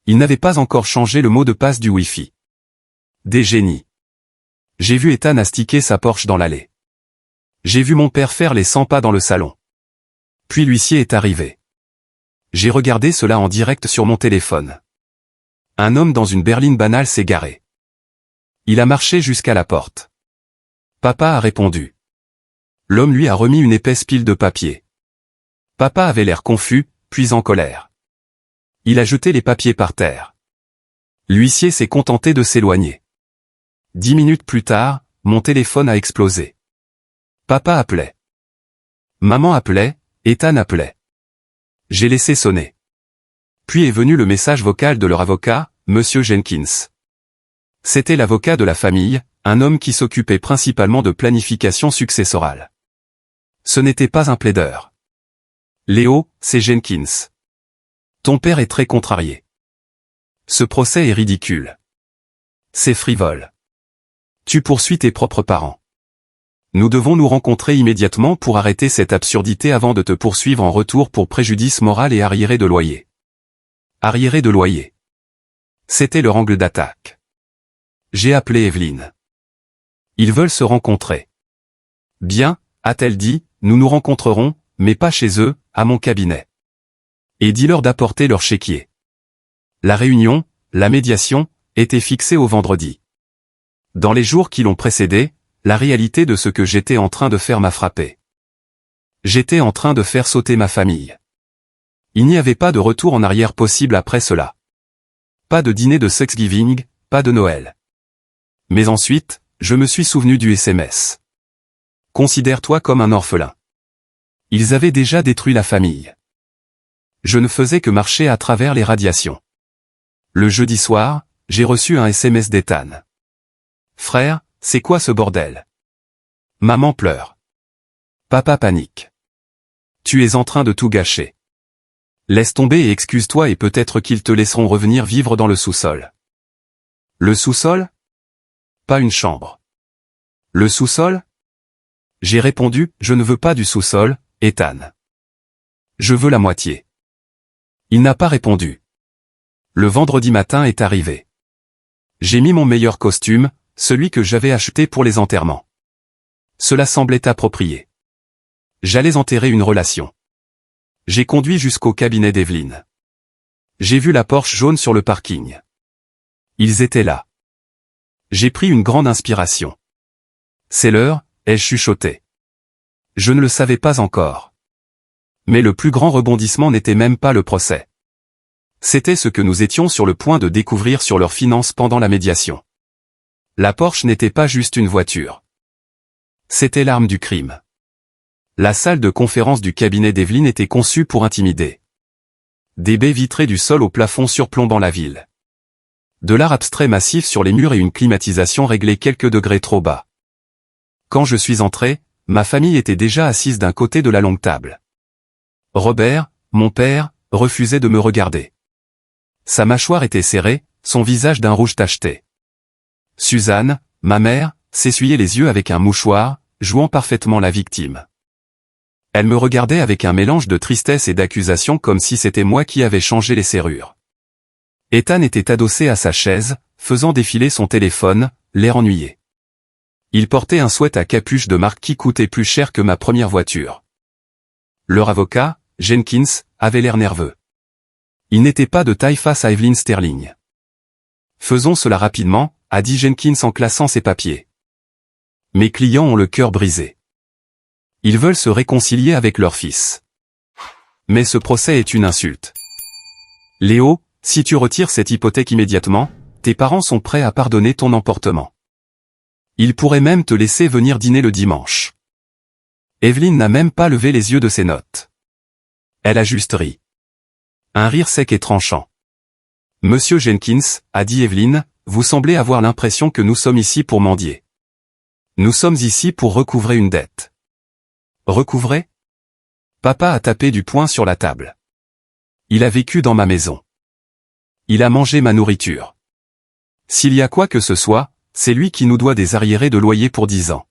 Il n'avait pas encore changé le mot de passe du Wi-Fi. Des génies. J'ai vu Ethan astiquer sa Porsche dans l'allée. J'ai vu mon père faire les 100 pas dans le salon. Puis l'huissier est arrivé. J'ai regardé cela en direct sur mon téléphone. Un homme dans une berline banale s'est garé. Il a marché jusqu'à la porte. Papa a répondu. L'homme lui a remis une épaisse pile de papier. Papa avait l'air confus, puis en colère. Il a jeté les papiers par terre. L'huissier s'est contenté de s'éloigner. 10 minutes plus tard, mon téléphone a explosé. Papa appelait. Maman appelait, Ethan appelait. J'ai laissé sonner. Puis est venu le message vocal de leur avocat, Monsieur Jenkins. C'était l'avocat de la famille, un homme qui s'occupait principalement de planification successorale. Ce n'était pas un plaideur. Léo, c'est Jenkins. Ton père est très contrarié. Ce procès est ridicule. C'est frivole. Tu poursuis tes propres parents. Nous devons nous rencontrer immédiatement pour arrêter cette absurdité avant de te poursuivre en retour pour préjudice moral et arriéré de loyer. Arriéré de loyer. C'était leur angle d'attaque. J'ai appelé Evelyne. Ils veulent se rencontrer. Bien, a-t-elle dit, nous nous rencontrerons, mais pas chez eux, à mon cabinet. Et dis-leur d'apporter leur chéquier. La réunion, la médiation, était fixée au vendredi. Dans les jours qui l'ont précédé, la réalité de ce que j'étais en train de faire m'a frappé. J'étais en train de faire sauter ma famille. Il n'y avait pas de retour en arrière possible après cela. Pas de dîner de Thanksgiving, pas de Noël. Mais ensuite, je me suis souvenu du SMS. Considère-toi comme un orphelin. Ils avaient déjà détruit la famille. Je ne faisais que marcher à travers les radiations. Le jeudi soir, j'ai reçu un SMS d'Ethan. Frère, c'est quoi ce bordel? Maman pleure. Papa panique. Tu es en train de tout gâcher. Laisse tomber et excuse-toi et peut-être qu'ils te laisseront revenir vivre dans le sous-sol. Le sous-sol? Pas une chambre. Le sous-sol? J'ai répondu, je ne veux pas du sous-sol, Ethan. Je veux la moitié. Il n'a pas répondu. Le vendredi matin est arrivé. J'ai mis mon meilleur costume, celui que j'avais acheté pour les enterrements. Cela semblait approprié. J'allais enterrer une relation. J'ai conduit jusqu'au cabinet d'Evelyne. J'ai vu la Porsche jaune sur le parking. Ils étaient là. J'ai pris une grande inspiration. C'est l'heure, ai-je chuchoté. Je ne le savais pas encore. Mais le plus grand rebondissement n'était même pas le procès. C'était ce que nous étions sur le point de découvrir sur leurs finances pendant la médiation. La Porsche n'était pas juste une voiture. C'était l'arme du crime. La salle de conférence du cabinet d'Evelyne était conçue pour intimider. Des baies vitrées du sol au plafond surplombant la ville. De l'art abstrait massif sur les murs et une climatisation réglée quelques degrés trop bas. Quand je suis entré, ma famille était déjà assise d'un côté de la longue table. Robert, mon père, refusait de me regarder. Sa mâchoire était serrée, son visage d'un rouge tacheté. Suzanne, ma mère, s'essuyait les yeux avec un mouchoir, jouant parfaitement la victime. Elle me regardait avec un mélange de tristesse et d'accusation comme si c'était moi qui avais changé les serrures. Ethan était adossé à sa chaise, faisant défiler son téléphone, l'air ennuyé. Il portait un sweat à capuche de marque qui coûtait plus cher que ma première voiture. Leur avocat, Jenkins, avait l'air nerveux. Il n'était pas de taille face à Evelyne Sterling. Faisons cela rapidement, a dit Jenkins en classant ses papiers. Mes clients ont le cœur brisé. Ils veulent se réconcilier avec leur fils. Mais ce procès est une insulte. Léo, si tu retires cette hypothèque immédiatement, tes parents sont prêts à pardonner ton emportement. Ils pourraient même te laisser venir dîner le dimanche. Evelyne n'a même pas levé les yeux de ses notes. Elle a juste ri. Un rire sec et tranchant. Monsieur Jenkins, a dit Evelyne, vous semblez avoir l'impression que nous sommes ici pour mendier. Nous sommes ici pour recouvrer une dette. Recouvrer? Papa a tapé du poing sur la table. Il a vécu dans ma maison. Il a mangé ma nourriture. S'il y a quoi que ce soit, c'est lui qui nous doit des arriérés de loyer pour 10 ans.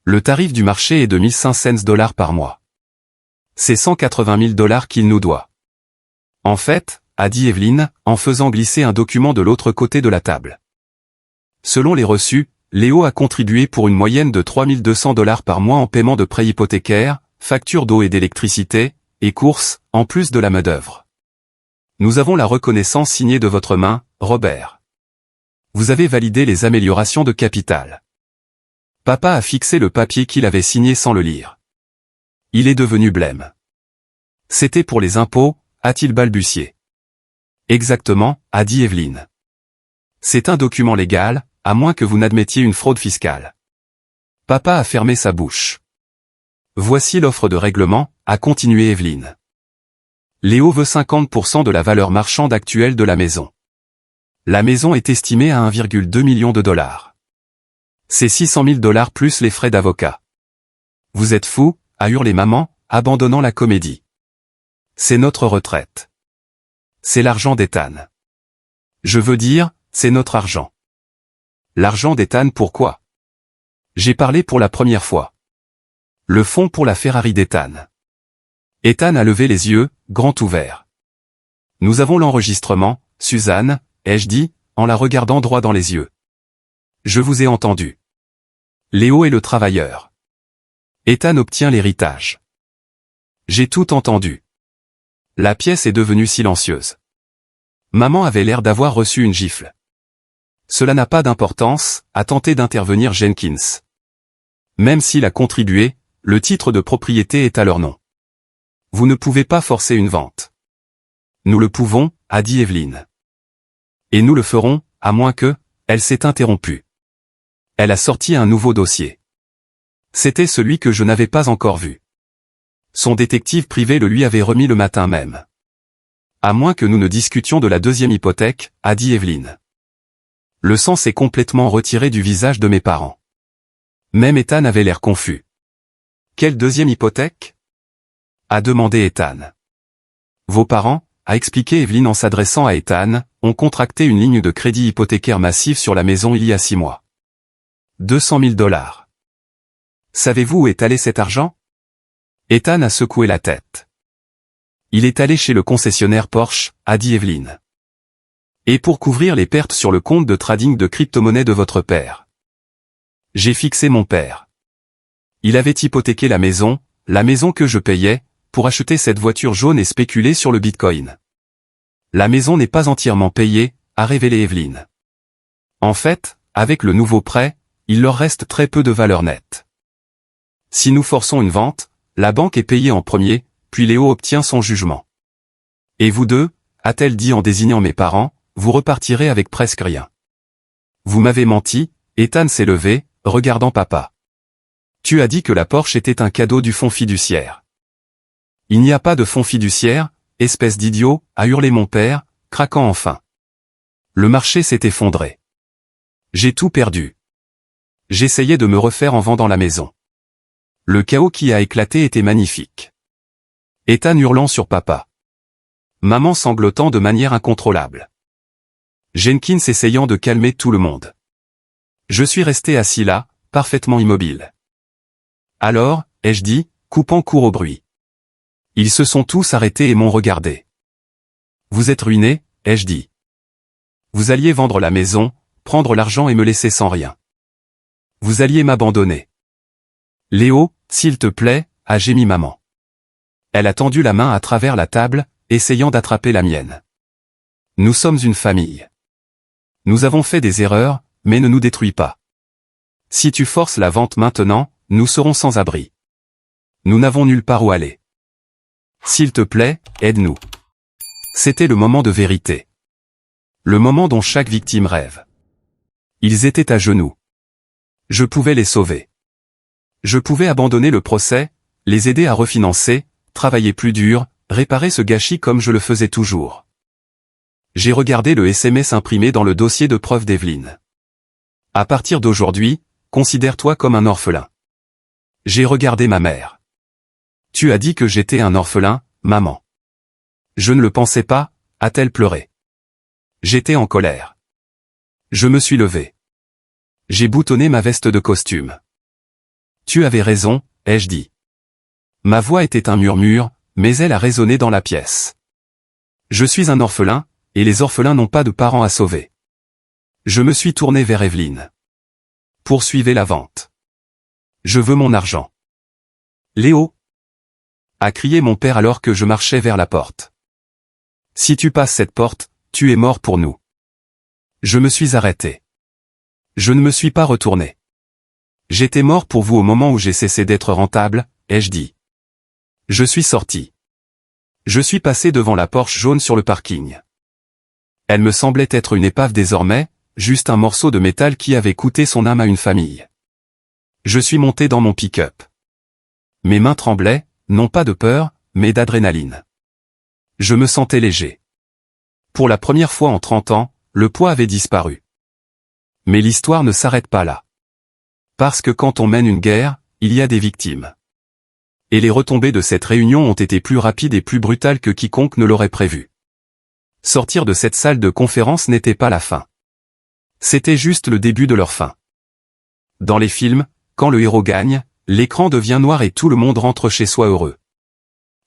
Le tarif du marché est de 1500 $ par mois. C'est 180 000 $ qu'il nous doit. En fait, a dit Evelyne, en faisant glisser un document de l'autre côté de la table. Selon les reçus, Léo a contribué pour une moyenne de 3200 $ par mois en paiement de prêts hypothécaires, factures d'eau et d'électricité, et courses, en plus de la main-d'œuvre. Nous avons la reconnaissance signée de votre main, Robert. Vous avez validé les améliorations de capital. Papa a fixé le papier qu'il avait signé sans le lire. Il est devenu blême. C'était pour les impôts, a-t-il balbutié. Exactement, a dit Evelyne. C'est un document légal, à moins que vous n'admettiez une fraude fiscale. Papa a fermé sa bouche. Voici l'offre de règlement, a continué Evelyne. Léo veut 50% de la valeur marchande actuelle de la maison. La maison est estimée à 1,2 million de $. C'est 600 000 $ plus les frais d'avocat. Vous êtes fou, a hurlé maman, abandonnant la comédie. C'est notre retraite. C'est l'argent d'Ethan. Je veux dire, c'est notre argent. L'argent d'Ethan pourquoi? J'ai parlé pour la première fois. Le fonds pour la Ferrari d'Ethan. Ethan a levé les yeux, grands ouverts. Nous avons l'enregistrement, Suzanne, ai-je dit, en la regardant droit dans les yeux. Je vous ai entendu. Léo est le travailleur. Ethan obtient l'héritage. J'ai tout entendu. La pièce est devenue silencieuse. Maman avait l'air d'avoir reçu une gifle. Cela n'a pas d'importance, a tenté d'intervenir Jenkins. Même s'il a contribué, le titre de propriété est à leur nom. Vous ne pouvez pas forcer une vente. Nous le pouvons, a dit Evelyne. Et nous le ferons, à moins que, elle s'est interrompue. Elle a sorti un nouveau dossier. C'était celui que je n'avais pas encore vu. Son détective privé le lui avait remis le matin même. À moins que nous ne discutions de la deuxième hypothèque, a dit Evelyne. Le sang s'est complètement retiré du visage de mes parents. Même Ethan avait l'air confus. Quelle deuxième hypothèque? A demandé Ethan. Vos parents, a expliqué Evelyne en s'adressant à Ethan, ont contracté une ligne de crédit hypothécaire massive sur la maison il y a 6 mois. 200 000 $. Savez-vous où est allé cet argent? Ethan a secoué la tête. Il est allé chez le concessionnaire Porsche, a dit Evelyne. Et pour couvrir les pertes sur le compte de trading de crypto-monnaie de votre père. J'ai fixé mon père. Il avait hypothéqué la maison que je payais, pour acheter cette voiture jaune et spéculer sur le Bitcoin. La maison n'est pas entièrement payée, a révélé Evelyne. En fait, avec le nouveau prêt, il leur reste très peu de valeur nette. Si nous forçons une vente, la banque est payée en premier, puis Léo obtient son jugement. Et vous deux, a-t-elle dit en désignant mes parents, vous repartirez avec presque rien. Vous m'avez menti, Ethan s'est levé, regardant papa. Tu as dit que la Porsche était un cadeau du fonds fiduciaire. Il n'y a pas de fonds fiduciaire, espèce d'idiot, a hurlé mon père, craquant enfin. Le marché s'est effondré. J'ai tout perdu. J'essayais de me refaire en vendant la maison. Le chaos qui a éclaté était magnifique. Ethan hurlant sur papa. Maman sanglotant de manière incontrôlable. Jenkins essayant de calmer tout le monde. Je suis resté assis là, parfaitement immobile. Alors, ai-je dit, coupant court au bruit. Ils se sont tous arrêtés et m'ont regardé. Vous êtes ruiné, ai-je dit. Vous alliez vendre la maison, prendre l'argent et me laisser sans rien. Vous alliez m'abandonner. Léo, s'il te plaît, a gémi maman. Elle a tendu la main à travers la table, essayant d'attraper la mienne. Nous sommes une famille. Nous avons fait des erreurs, mais ne nous détruis pas. Si tu forces la vente maintenant, nous serons sans abri. Nous n'avons nulle part où aller. S'il te plaît, aide-nous. C'était le moment de vérité. Le moment dont chaque victime rêve. Ils étaient à genoux. Je pouvais les sauver. Je pouvais abandonner le procès, les aider à refinancer, travailler plus dur, réparer ce gâchis comme je le faisais toujours. J'ai regardé le SMS imprimé dans le dossier de preuve d'Evelyne. À partir d'aujourd'hui, considère-toi comme un orphelin. J'ai regardé ma mère. Tu as dit que j'étais un orphelin, maman. Je ne le pensais pas, a-t-elle pleuré. J'étais en colère. Je me suis levé. J'ai boutonné ma veste de costume. Tu avais raison, ai-je dit. Ma voix était un murmure, mais elle a résonné dans la pièce. Je suis un orphelin, et les orphelins n'ont pas de parents à sauver. Je me suis tourné vers Evelyne. Poursuivez la vente. Je veux mon argent. Léo, a crié mon père alors que je marchais vers la porte. Si tu passes cette porte, tu es mort pour nous. Je me suis arrêté. Je ne me suis pas retourné. J'étais mort pour vous au moment où j'ai cessé d'être rentable, ai-je dit. Je suis sorti. Je suis passé devant la Porsche jaune sur le parking. Elle me semblait être une épave désormais, juste un morceau de métal qui avait coûté son âme à une famille. Je suis monté dans mon pick-up. Mes mains tremblaient, non pas de peur, mais d'adrénaline. Je me sentais léger. Pour la première fois en 30 ans, le poids avait disparu. Mais l'histoire ne s'arrête pas là. Parce que quand on mène une guerre, il y a des victimes. Et les retombées de cette réunion ont été plus rapides et plus brutales que quiconque ne l'aurait prévu. Sortir de cette salle de conférence n'était pas la fin. C'était juste le début de leur fin. Dans les films, quand le héros gagne, l'écran devient noir et tout le monde rentre chez soi heureux.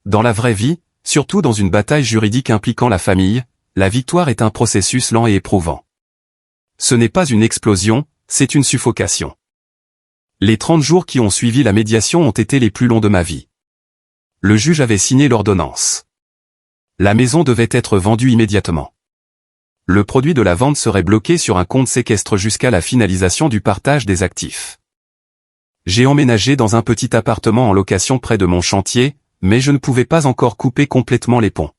Dans la vraie vie, surtout dans une bataille juridique impliquant la famille, la victoire est un processus lent et éprouvant. Ce n'est pas une explosion, c'est une suffocation. Les 30 jours qui ont suivi la médiation ont été les plus longs de ma vie. Le juge avait signé l'ordonnance. La maison devait être vendue immédiatement. Le produit de la vente serait bloqué sur un compte séquestre jusqu'à la finalisation du partage des actifs. J'ai emménagé dans un petit appartement en location près de mon chantier, mais je ne pouvais pas encore couper complètement les ponts.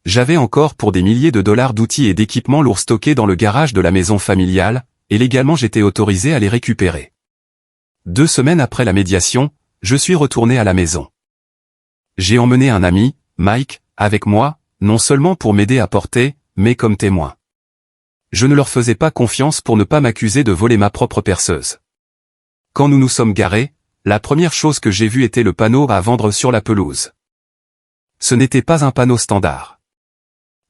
J'avais encore pour des milliers de dollars d'outils et d'équipements lourds stockés dans le garage de la maison familiale, et légalement j'étais autorisé à les récupérer. 2 semaines après la médiation, je suis retourné à la maison. J'ai emmené un ami, Mike, avec moi, non seulement pour m'aider à porter, mais comme témoin. Je ne leur faisais pas confiance pour ne pas m'accuser de voler ma propre perceuse. Quand nous nous sommes garés, la première chose que j'ai vue était le panneau à vendre sur la pelouse. Ce n'était pas un panneau standard.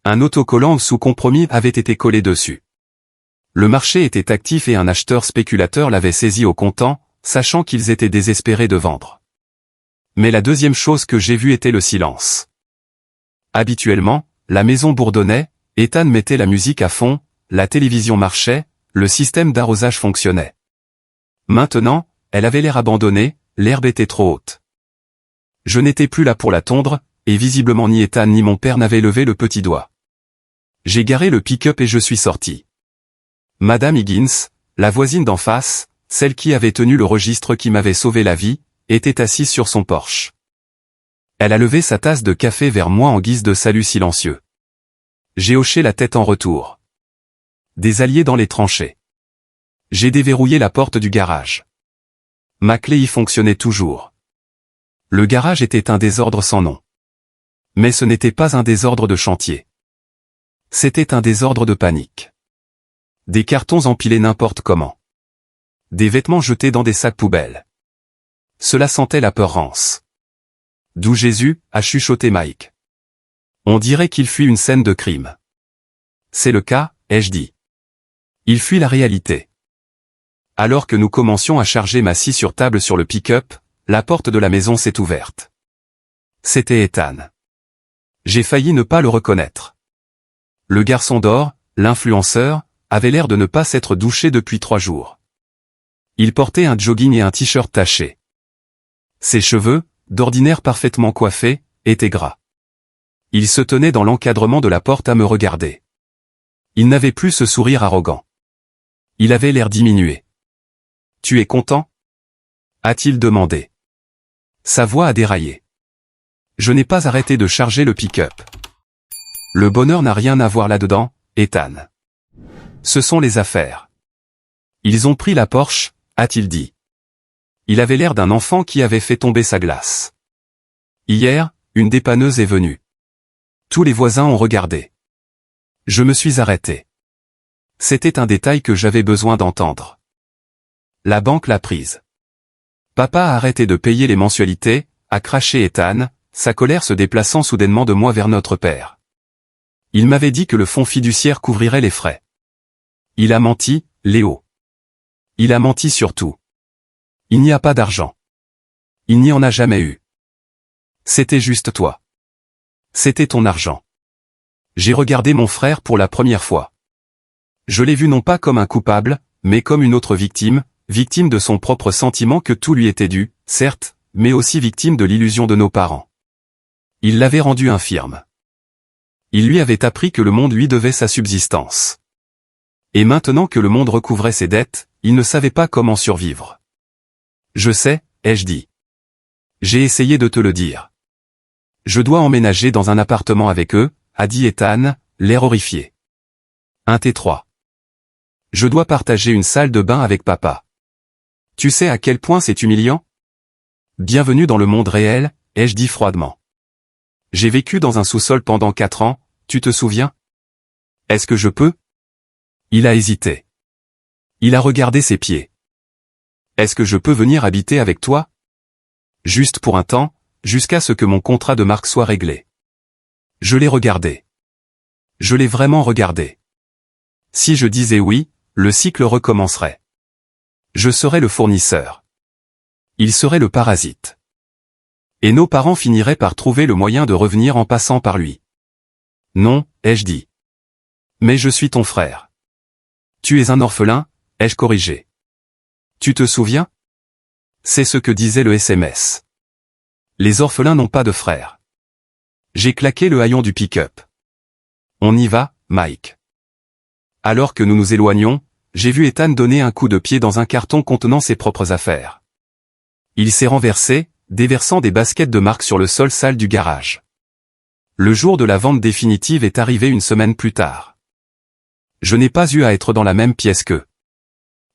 Un autocollant sous compromis avait été collé dessus. Le marché était actif et un acheteur spéculateur l'avait saisi au comptant, sachant qu'ils étaient désespérés de vendre. Mais la deuxième chose que j'ai vue était le silence. Habituellement, la maison bourdonnait, Ethan mettait la musique à fond, la télévision marchait, le système d'arrosage fonctionnait. Maintenant, elle avait l'air abandonnée, l'herbe était trop haute. Je n'étais plus là pour la tondre, et visiblement ni Ethan ni mon père n'avaient levé le petit doigt. J'ai garé le pick-up et je suis sorti. Madame Higgins, la voisine d'en face, celle qui avait tenu le registre qui m'avait sauvé la vie, était assise sur son porche. Elle a levé sa tasse de café vers moi en guise de salut silencieux. J'ai hoché la tête en retour. Des alliés dans les tranchées. J'ai déverrouillé la porte du garage. Ma clé y fonctionnait toujours. Le garage était un désordre sans nom. Mais ce n'était pas un désordre de chantier. C'était un désordre de panique. Des cartons empilés n'importe comment. Des vêtements jetés dans des sacs poubelles. Cela sentait la peur rance. D'où Jésus, a chuchoté Mike. On dirait qu'il fuit une scène de crime. C'est le cas, ai-je dit. Il fuit la réalité. Alors que nous commencions à charger ma scie sur table sur le pick-up, la porte de la maison s'est ouverte. C'était Ethan. J'ai failli ne pas le reconnaître. Le garçon d'or, l'influenceur, avait l'air de ne pas s'être douché depuis 3 jours. Il portait un jogging et un t-shirt taché. Ses cheveux, d'ordinaire parfaitement coiffés, étaient gras. Il se tenait dans l'encadrement de la porte à me regarder. Il n'avait plus ce sourire arrogant. Il avait l'air diminué. « Tu es content ?» a-t-il demandé. Sa voix a déraillé. Je n'ai pas arrêté de charger le pick-up. Le bonheur n'a rien à voir là-dedans, Ethan. Ce sont les affaires. Ils ont pris la Porsche, a-t-il dit. Il avait l'air d'un enfant qui avait fait tomber sa glace. Hier, une dépanneuse est venue. Tous les voisins ont regardé. Je me suis arrêté. C'était un détail que j'avais besoin d'entendre. La banque l'a prise. Papa a arrêté de payer les mensualités, a craché Ethan, sa colère se déplaçant soudainement de moi vers notre père. Il m'avait dit que le fonds fiduciaire couvrirait les frais. Il a menti, Léo. Il a menti surtout. Il n'y a pas d'argent. Il n'y en a jamais eu. C'était juste toi. C'était ton argent. J'ai regardé mon frère pour la première fois. Je l'ai vu non pas comme un coupable, mais comme une autre victime, victime de son propre sentiment que tout lui était dû, certes, mais aussi victime de l'illusion de nos parents. Il l'avait rendu infirme. Il lui avait appris que le monde lui devait sa subsistance. Et maintenant que le monde recouvrait ses dettes, il ne savait pas comment survivre. Je sais, ai-je dit. J'ai essayé de te le dire. Je dois emménager dans un appartement avec eux, a dit Ethan, l'air horrifié. Un T3. Je dois partager une salle de bain avec papa. Tu sais à quel point c'est humiliant? Bienvenue dans le monde réel, ai-je dit froidement. J'ai vécu dans un sous-sol pendant 4 ans, tu te souviens? Est-ce que je peux? Il a hésité. Il a regardé ses pieds. Est-ce que je peux venir habiter avec toi? Juste pour un temps, jusqu'à ce que mon contrat de marque soit réglé. Je l'ai regardé. Je l'ai vraiment regardé. Si je disais oui, le cycle recommencerait. Je serais le fournisseur. Il serait le parasite. Et nos parents finiraient par trouver le moyen de revenir en passant par lui. Non, ai-je dit. Mais je suis ton frère. Tu es un orphelin, ai-je corrigé. Tu te souviens? C'est ce que disait le SMS. Les orphelins n'ont pas de frère. J'ai claqué le haillon du pick-up. On y va, Mike. Alors que nous nous éloignions, j'ai vu Ethan donner un coup de pied dans un carton contenant ses propres affaires. Il s'est renversé, déversant des baskets de marque sur le sol sale du garage. Le jour de la vente définitive est arrivé une semaine plus tard. Je n'ai pas eu à être dans la même pièce qu'eux.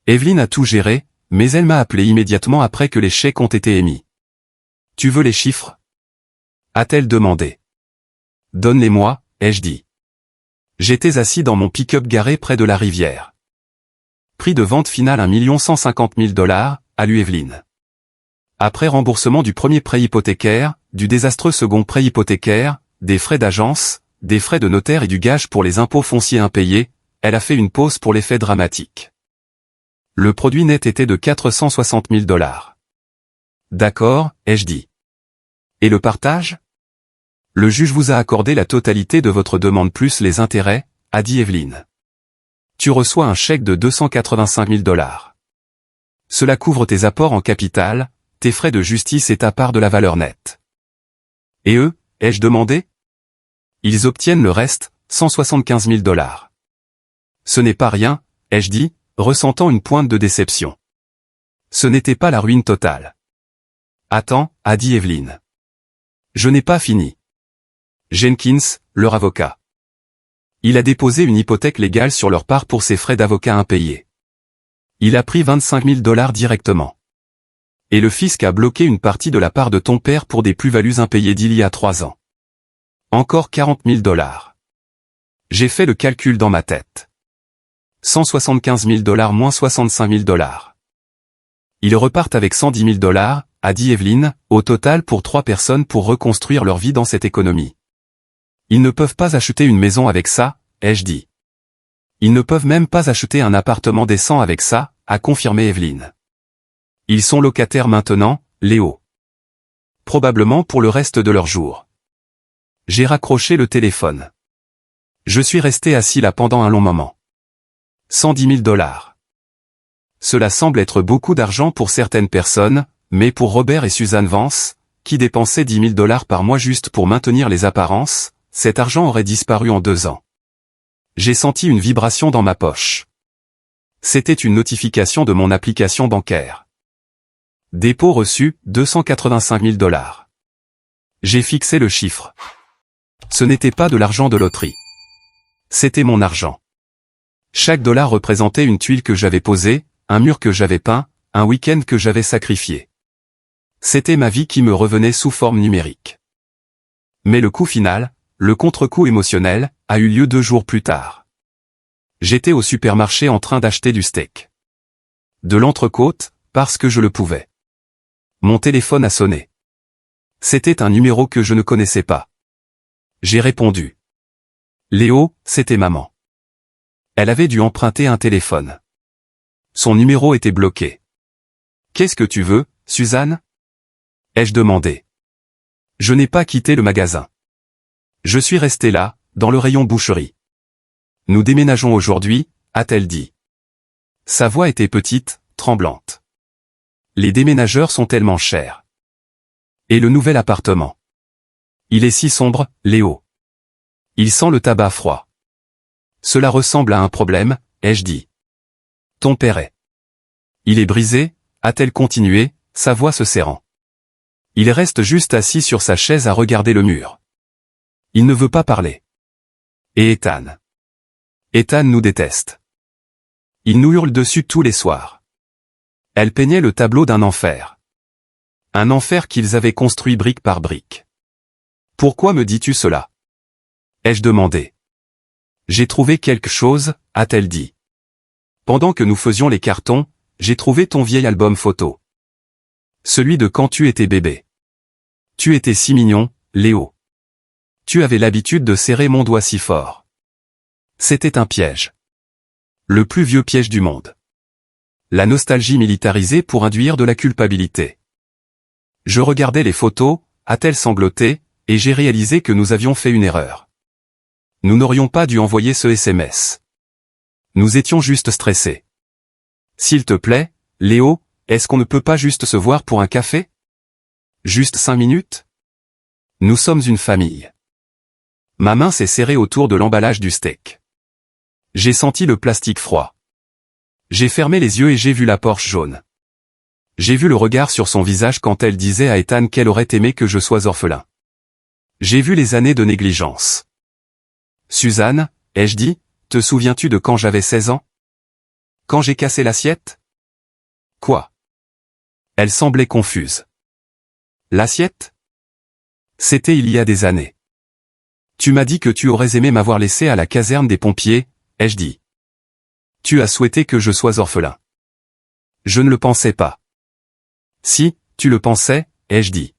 Evelyne a tout géré, mais elle m'a appelé immédiatement après que les chèques ont été émis. Tu veux les chiffres? A-t-elle demandé. Donne-les-moi, ai-je dit. J'étais assis dans mon pick-up garé près de la rivière. Prix de vente final 1 150 000 $, a lu Evelyne. Après remboursement du premier prêt hypothécaire, du désastreux second prêt hypothécaire, des frais d'agence, des frais de notaire et du gage pour les impôts fonciers impayés, elle a fait une pause pour l'effet dramatique. Le produit net était de 460 000 $. D'accord, ai-je dit. Et le partage? Le juge vous a accordé la totalité de votre demande plus les intérêts, a dit Evelyne. Tu reçois un chèque de 285 000 $. Cela couvre tes apports en capital, tes frais de justice et ta part de la valeur nette. Et eux, ai-je demandé? Ils obtiennent le reste, 175 000 $. Ce n'est pas rien, ai-je dit, ressentant une pointe de déception. Ce n'était pas la ruine totale. Attends, a dit Evelyne. Je n'ai pas fini. Jenkins, leur avocat. Il a déposé une hypothèque légale sur leur part pour ses frais d'avocat impayés. Il a pris 25 000 $ directement. Et le fisc a bloqué une partie de la part de ton père pour des plus-values impayées d'il y a 3 ans. Encore 40 000 $. J'ai fait le calcul dans ma tête. 175 000 $ moins 65 000 $. Ils repartent avec 110 000 $, a dit Evelyne, au total pour 3 personnes pour reconstruire leur vie dans cette économie. Ils ne peuvent pas acheter une maison avec ça, ai-je dit. Ils ne peuvent même pas acheter un appartement décent avec ça, a confirmé Evelyne. Ils sont locataires maintenant, Léo. Probablement pour le reste de leur jour. J'ai raccroché le téléphone. Je suis resté assis là pendant un long moment. 110 000 $. Cela semble être beaucoup d'argent pour certaines personnes, mais pour Robert et Suzanne Vance, qui dépensaient 10 000 $ par mois juste pour maintenir les apparences, cet argent aurait disparu en 2 ans. J'ai senti une vibration dans ma poche. C'était une notification de mon application bancaire. Dépôt reçu, 285 000 $. J'ai fixé le chiffre. Ce n'était pas de l'argent de loterie. C'était mon argent. Chaque dollar représentait une tuile que j'avais posée, un mur que j'avais peint, un week-end que j'avais sacrifié. C'était ma vie qui me revenait sous forme numérique. Mais le coup final, le contre-coup émotionnel, a eu lieu 2 jours plus tard. J'étais au supermarché en train d'acheter du steak. De l'entrecôte, parce que je le pouvais. Mon téléphone a sonné. C'était un numéro que je ne connaissais pas. J'ai répondu. Léo, c'était maman. Elle avait dû emprunter un téléphone. Son numéro était bloqué. Qu'est-ce que tu veux, Suzanne? Ai-je demandé. Je n'ai pas quitté le magasin. Je suis resté là, dans le rayon boucherie. Nous déménageons aujourd'hui, a-t-elle dit. Sa voix était petite, tremblante. Les déménageurs sont tellement chers. Et le nouvel appartement. Il est si sombre, Léo. Il sent le tabac froid. Cela ressemble à un problème, ai-je dit. Ton père est. Il est brisé, a-t-elle continué, sa voix se serrant. Il reste juste assis sur sa chaise à regarder le mur. Il ne veut pas parler. Et Ethan. Ethan nous déteste. Il nous hurle dessus tous les soirs. Elle peignait le tableau d'un enfer. Un enfer qu'ils avaient construit brique par brique. Pourquoi me dis-tu cela? Ai-je demandé. J'ai trouvé quelque chose, a-t-elle dit. Pendant que nous faisions les cartons, j'ai trouvé ton vieil album photo. Celui de quand tu étais bébé. Tu étais si mignon, Léo. Tu avais l'habitude de serrer mon doigt si fort. C'était un piège. Le plus vieux piège du monde. La nostalgie militarisée pour induire de la culpabilité. Je regardais les photos, a-t-elle sangloté, et j'ai réalisé que nous avions fait une erreur. Nous n'aurions pas dû envoyer ce SMS. Nous étions juste stressés. S'il te plaît, Léo, est-ce qu'on ne peut pas juste se voir pour un café? Juste 5 minutes? Nous sommes une famille. Ma main s'est serrée autour de l'emballage du steak. J'ai senti le plastique froid. J'ai fermé les yeux et j'ai vu la Porsche jaune. J'ai vu le regard sur son visage quand elle disait à Ethan qu'elle aurait aimé que je sois orphelin. J'ai vu les années de négligence. Suzanne, ai-je dit, te souviens-tu de quand j'avais 16 ans? Quand j'ai cassé l'assiette? Quoi? Elle semblait confuse. L'assiette? C'était il y a des années. Tu m'as dit que tu aurais aimé m'avoir laissé à la caserne des pompiers, ai-je dit. Tu as souhaité que je sois orphelin. Je ne le pensais pas. Si, tu le pensais, ai-je dit.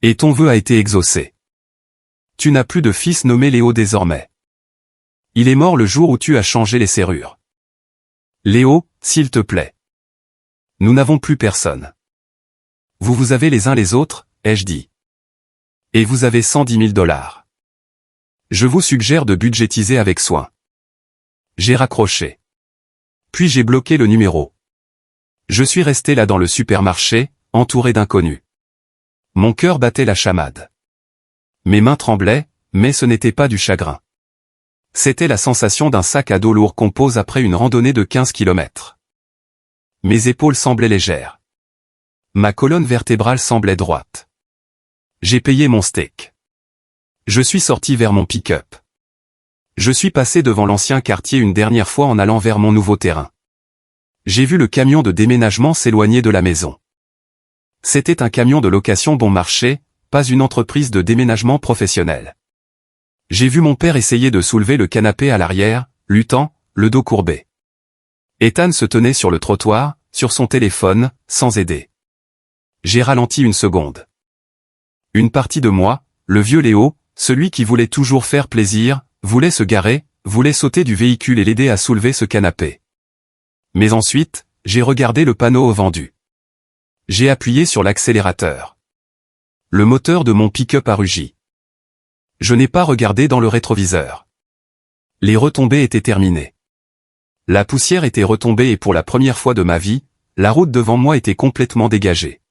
Et ton vœu a été exaucé. Tu n'as plus de fils nommé Léo désormais. Il est mort le jour où tu as changé les serrures. Léo, s'il te plaît. Nous n'avons plus personne. Vous avez les uns les autres, ai-je dit. Et vous avez 110 000 $. Je vous suggère de budgétiser avec soin. J'ai raccroché. Puis j'ai bloqué le numéro. Je suis resté là dans le supermarché, entouré d'inconnus. Mon cœur battait la chamade. Mes mains tremblaient, mais ce n'était pas du chagrin. C'était la sensation d'un sac à dos lourd qu'on pose après une randonnée de 15 km. Mes épaules semblaient légères. Ma colonne vertébrale semblait droite. J'ai payé mon steak. Je suis sorti vers mon pick-up. Je suis passé devant l'ancien quartier une dernière fois en allant vers mon nouveau terrain. J'ai vu le camion de déménagement s'éloigner de la maison. C'était un camion de location bon marché, pas une entreprise de déménagement professionnelle. J'ai vu mon père essayer de soulever le canapé à l'arrière, luttant, le dos courbé. Ethan se tenait sur le trottoir, sur son téléphone, sans aider. J'ai ralenti une seconde. Une partie de moi, le vieux Léo, celui qui voulait toujours faire plaisir, voulait se garer, voulait sauter du véhicule et l'aider à soulever ce canapé. Mais ensuite, j'ai regardé le panneau au vendu. J'ai appuyé sur l'accélérateur. Le moteur de mon pick-up a rugi. Je n'ai pas regardé dans le rétroviseur. Les retombées étaient terminées. La poussière était retombée et pour la première fois de ma vie, la route devant moi était complètement dégagée.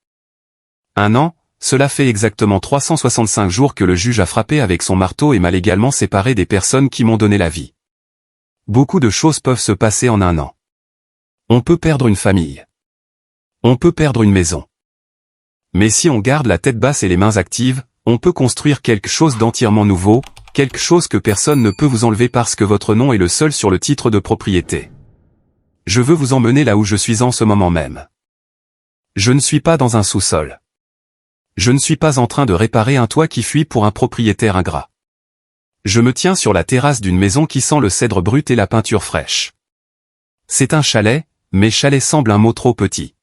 1 an, cela fait exactement 365 jours que le juge a frappé avec son marteau et m'a légalement séparé des personnes qui m'ont donné la vie. Beaucoup de choses peuvent se passer en 1 an. On peut perdre une famille. On peut perdre une maison. Mais si on garde la tête basse et les mains actives, on peut construire quelque chose d'entièrement nouveau, quelque chose que personne ne peut vous enlever parce que votre nom est le seul sur le titre de propriété. Je veux vous emmener là où je suis en ce moment même. Je ne suis pas dans un sous-sol. Je ne suis pas en train de réparer un toit qui fuit pour un propriétaire ingrat. Je me tiens sur la terrasse d'une maison qui sent le cèdre brut et la peinture fraîche. C'est un chalet, mais chalet semble un mot trop petit.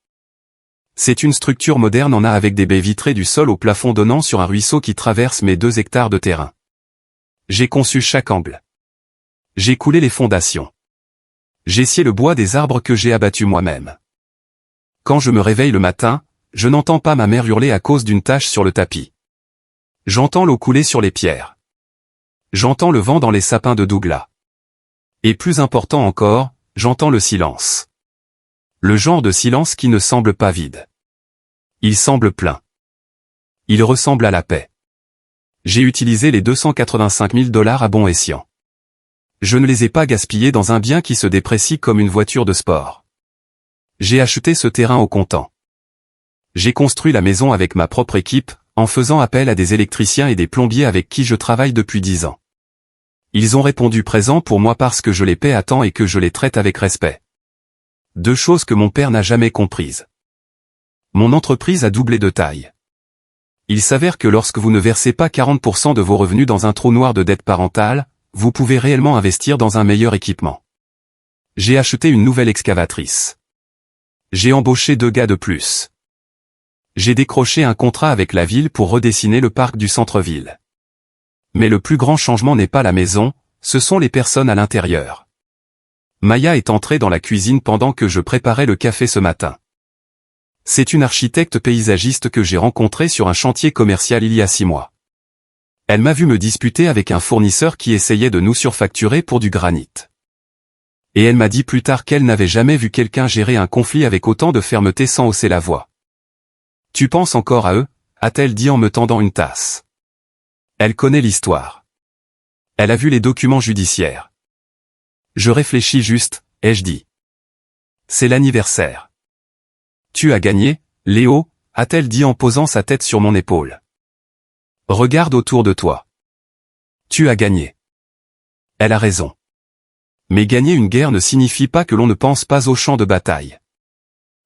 C'est une structure moderne en A avec des baies vitrées du sol au plafond donnant sur un ruisseau qui traverse mes 2 hectares de terrain. J'ai conçu chaque angle. J'ai coulé les fondations. J'ai scié le bois des arbres que j'ai abattus moi-même. Quand je me réveille le matin, je n'entends pas ma mère hurler à cause d'une tache sur le tapis. J'entends l'eau couler sur les pierres. J'entends le vent dans les sapins de Douglas. Et plus important encore, j'entends le silence. Le genre de silence qui ne semble pas vide. Il semble plein. Il ressemble à la paix. J'ai utilisé les 285 000 $ à bon escient. Je ne les ai pas gaspillés dans un bien qui se déprécie comme une voiture de sport. J'ai acheté ce terrain au comptant. J'ai construit la maison avec ma propre équipe, en faisant appel à des électriciens et des plombiers avec qui je travaille depuis 10 ans. Ils ont répondu présent pour moi parce que je les paie à temps et que je les traite avec respect. 2 choses que mon père n'a jamais comprises. Mon entreprise a doublé de taille. Il s'avère que lorsque vous ne versez pas 40% de vos revenus dans un trou noir de dette parentale, vous pouvez réellement investir dans un meilleur équipement. J'ai acheté une nouvelle excavatrice. J'ai embauché 2 gars de plus. J'ai décroché un contrat avec la ville pour redessiner le parc du centre-ville. Mais le plus grand changement n'est pas la maison, ce sont les personnes à l'intérieur. Maya est entrée dans la cuisine pendant que je préparais le café ce matin. C'est une architecte paysagiste que j'ai rencontrée sur un chantier commercial il y a 6 mois. Elle m'a vu me disputer avec un fournisseur qui essayait de nous surfacturer pour du granit. Et elle m'a dit plus tard qu'elle n'avait jamais vu quelqu'un gérer un conflit avec autant de fermeté sans hausser la voix. « Tu penses encore à eux ?» a-t-elle dit en me tendant une tasse. Elle connaît l'histoire. Elle a vu les documents judiciaires. Je réfléchis juste, ai-je dit. C'est l'anniversaire. Tu as gagné, Léo, a-t-elle dit en posant sa tête sur mon épaule. Regarde autour de toi. Tu as gagné. Elle a raison. Mais gagner une guerre ne signifie pas que l'on ne pense pas au champ de bataille.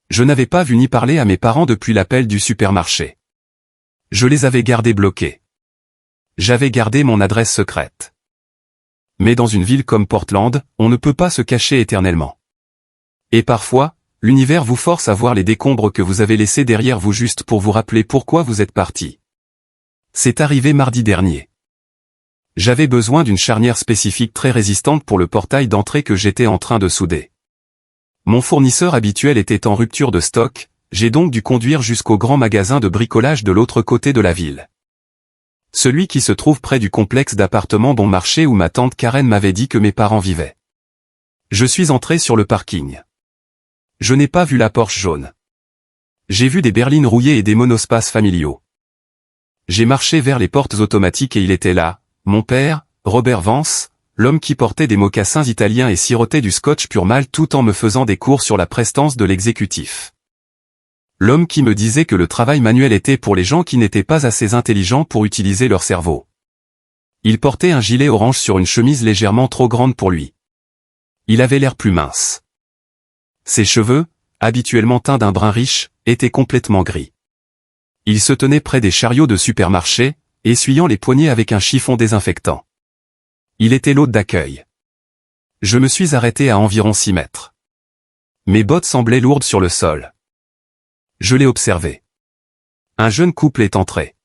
Je n'avais pas vu ni parler à mes parents depuis l'appel du supermarché. Je les avais gardés bloqués. J'avais gardé mon adresse secrète. Mais dans une ville comme Portland, on ne peut pas se cacher éternellement. Et parfois, l'univers vous force à voir les décombres que vous avez laissés derrière vous juste pour vous rappeler pourquoi vous êtes parti. C'est arrivé mardi dernier. J'avais besoin d'une charnière spécifique très résistante pour le portail d'entrée que j'étais en train de souder. Mon fournisseur habituel était en rupture de stock, j'ai donc dû conduire jusqu'au grand magasin de bricolage de l'autre côté de la ville. Celui qui se trouve près du complexe d'appartements bon marché où ma tante Karen m'avait dit que mes parents vivaient. Je suis entré sur le parking. Je n'ai pas vu la Porsche jaune. J'ai vu des berlines rouillées et des monospaces familiaux. J'ai marché vers les portes automatiques et il était là, mon père, Robert Vance, l'homme qui portait des mocassins italiens et sirotait du scotch pur malt tout en me faisant des cours sur la prestance de l'exécutif. L'homme qui me disait que le travail manuel était pour les gens qui n'étaient pas assez intelligents pour utiliser leur cerveau. Il portait un gilet orange sur une chemise légèrement trop grande pour lui. Il avait l'air plus mince. Ses cheveux, habituellement teints d'un brun riche, étaient complètement gris. Il se tenait près des chariots de supermarché, essuyant les poignets avec un chiffon désinfectant. Il était l'hôte d'accueil. Je me suis arrêté à environ 6 mètres. Mes bottes semblaient lourdes sur le sol. Je l'ai observé. Un jeune couple est entré.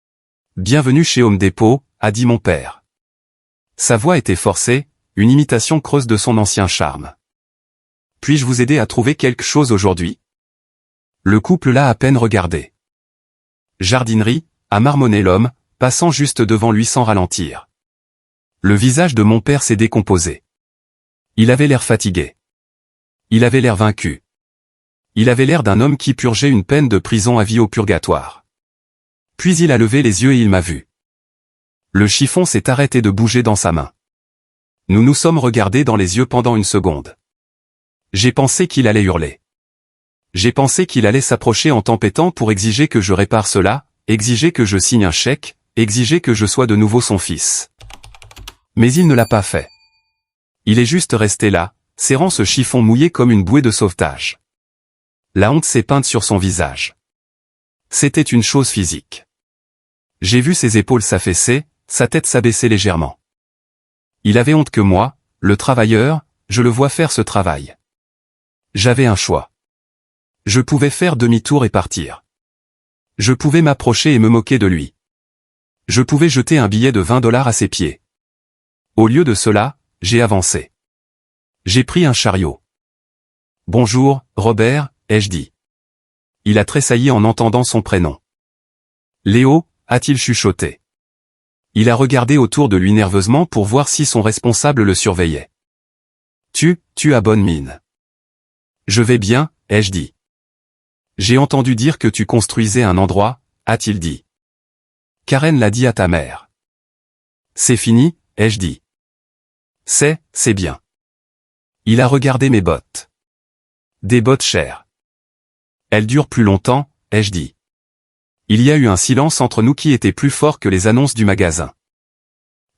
« Bienvenue chez Home Depot », a dit mon père. Sa voix était forcée, une imitation creuse de son ancien charme. « Puis-je vous aider à trouver quelque chose aujourd'hui ?» Le couple l'a à peine regardé. « Jardinerie », a marmonné l'homme, passant juste devant lui sans ralentir. Le visage de mon père s'est décomposé. Il avait l'air fatigué. Il avait l'air vaincu. Il avait l'air d'un homme qui purgeait une peine de prison à vie au purgatoire. Puis il a levé les yeux et il m'a vu. Le chiffon s'est arrêté de bouger dans sa main. Nous nous sommes regardés dans les yeux pendant une seconde. J'ai pensé qu'il allait hurler. J'ai pensé qu'il allait s'approcher en tempêtant pour exiger que je répare cela, exiger que je signe un chèque, exiger que je sois de nouveau son fils. Mais il ne l'a pas fait. Il est juste resté là, serrant ce chiffon mouillé comme une bouée de sauvetage. La honte s'est peinte sur son visage. C'était une chose physique. J'ai vu ses épaules s'affaisser, sa tête s'abaisser légèrement. Il avait honte que moi, le travailleur, je le vois faire ce travail. J'avais un choix. Je pouvais faire demi-tour et partir. Je pouvais m'approcher et me moquer de lui. Je pouvais jeter un billet de 20 $ à ses pieds. Au lieu de cela, j'ai avancé. J'ai pris un chariot. « Bonjour, Robert », ai-je dit. Il a tressailli en entendant son prénom. « Léo », a-t-il chuchoté. Il a regardé autour de lui nerveusement pour voir si son responsable le surveillait. « Tu as bonne mine. »« Je vais bien », ai-je dit. « J'ai entendu dire que tu construisais un endroit », a-t-il dit. « Karen l'a dit à ta mère. »« C'est fini », ai-je dit. « C'est bien. » Il a regardé mes bottes. Des bottes chères. Elles durent plus longtemps, ai-je dit. Il y a eu un silence entre nous qui était plus fort que les annonces du magasin.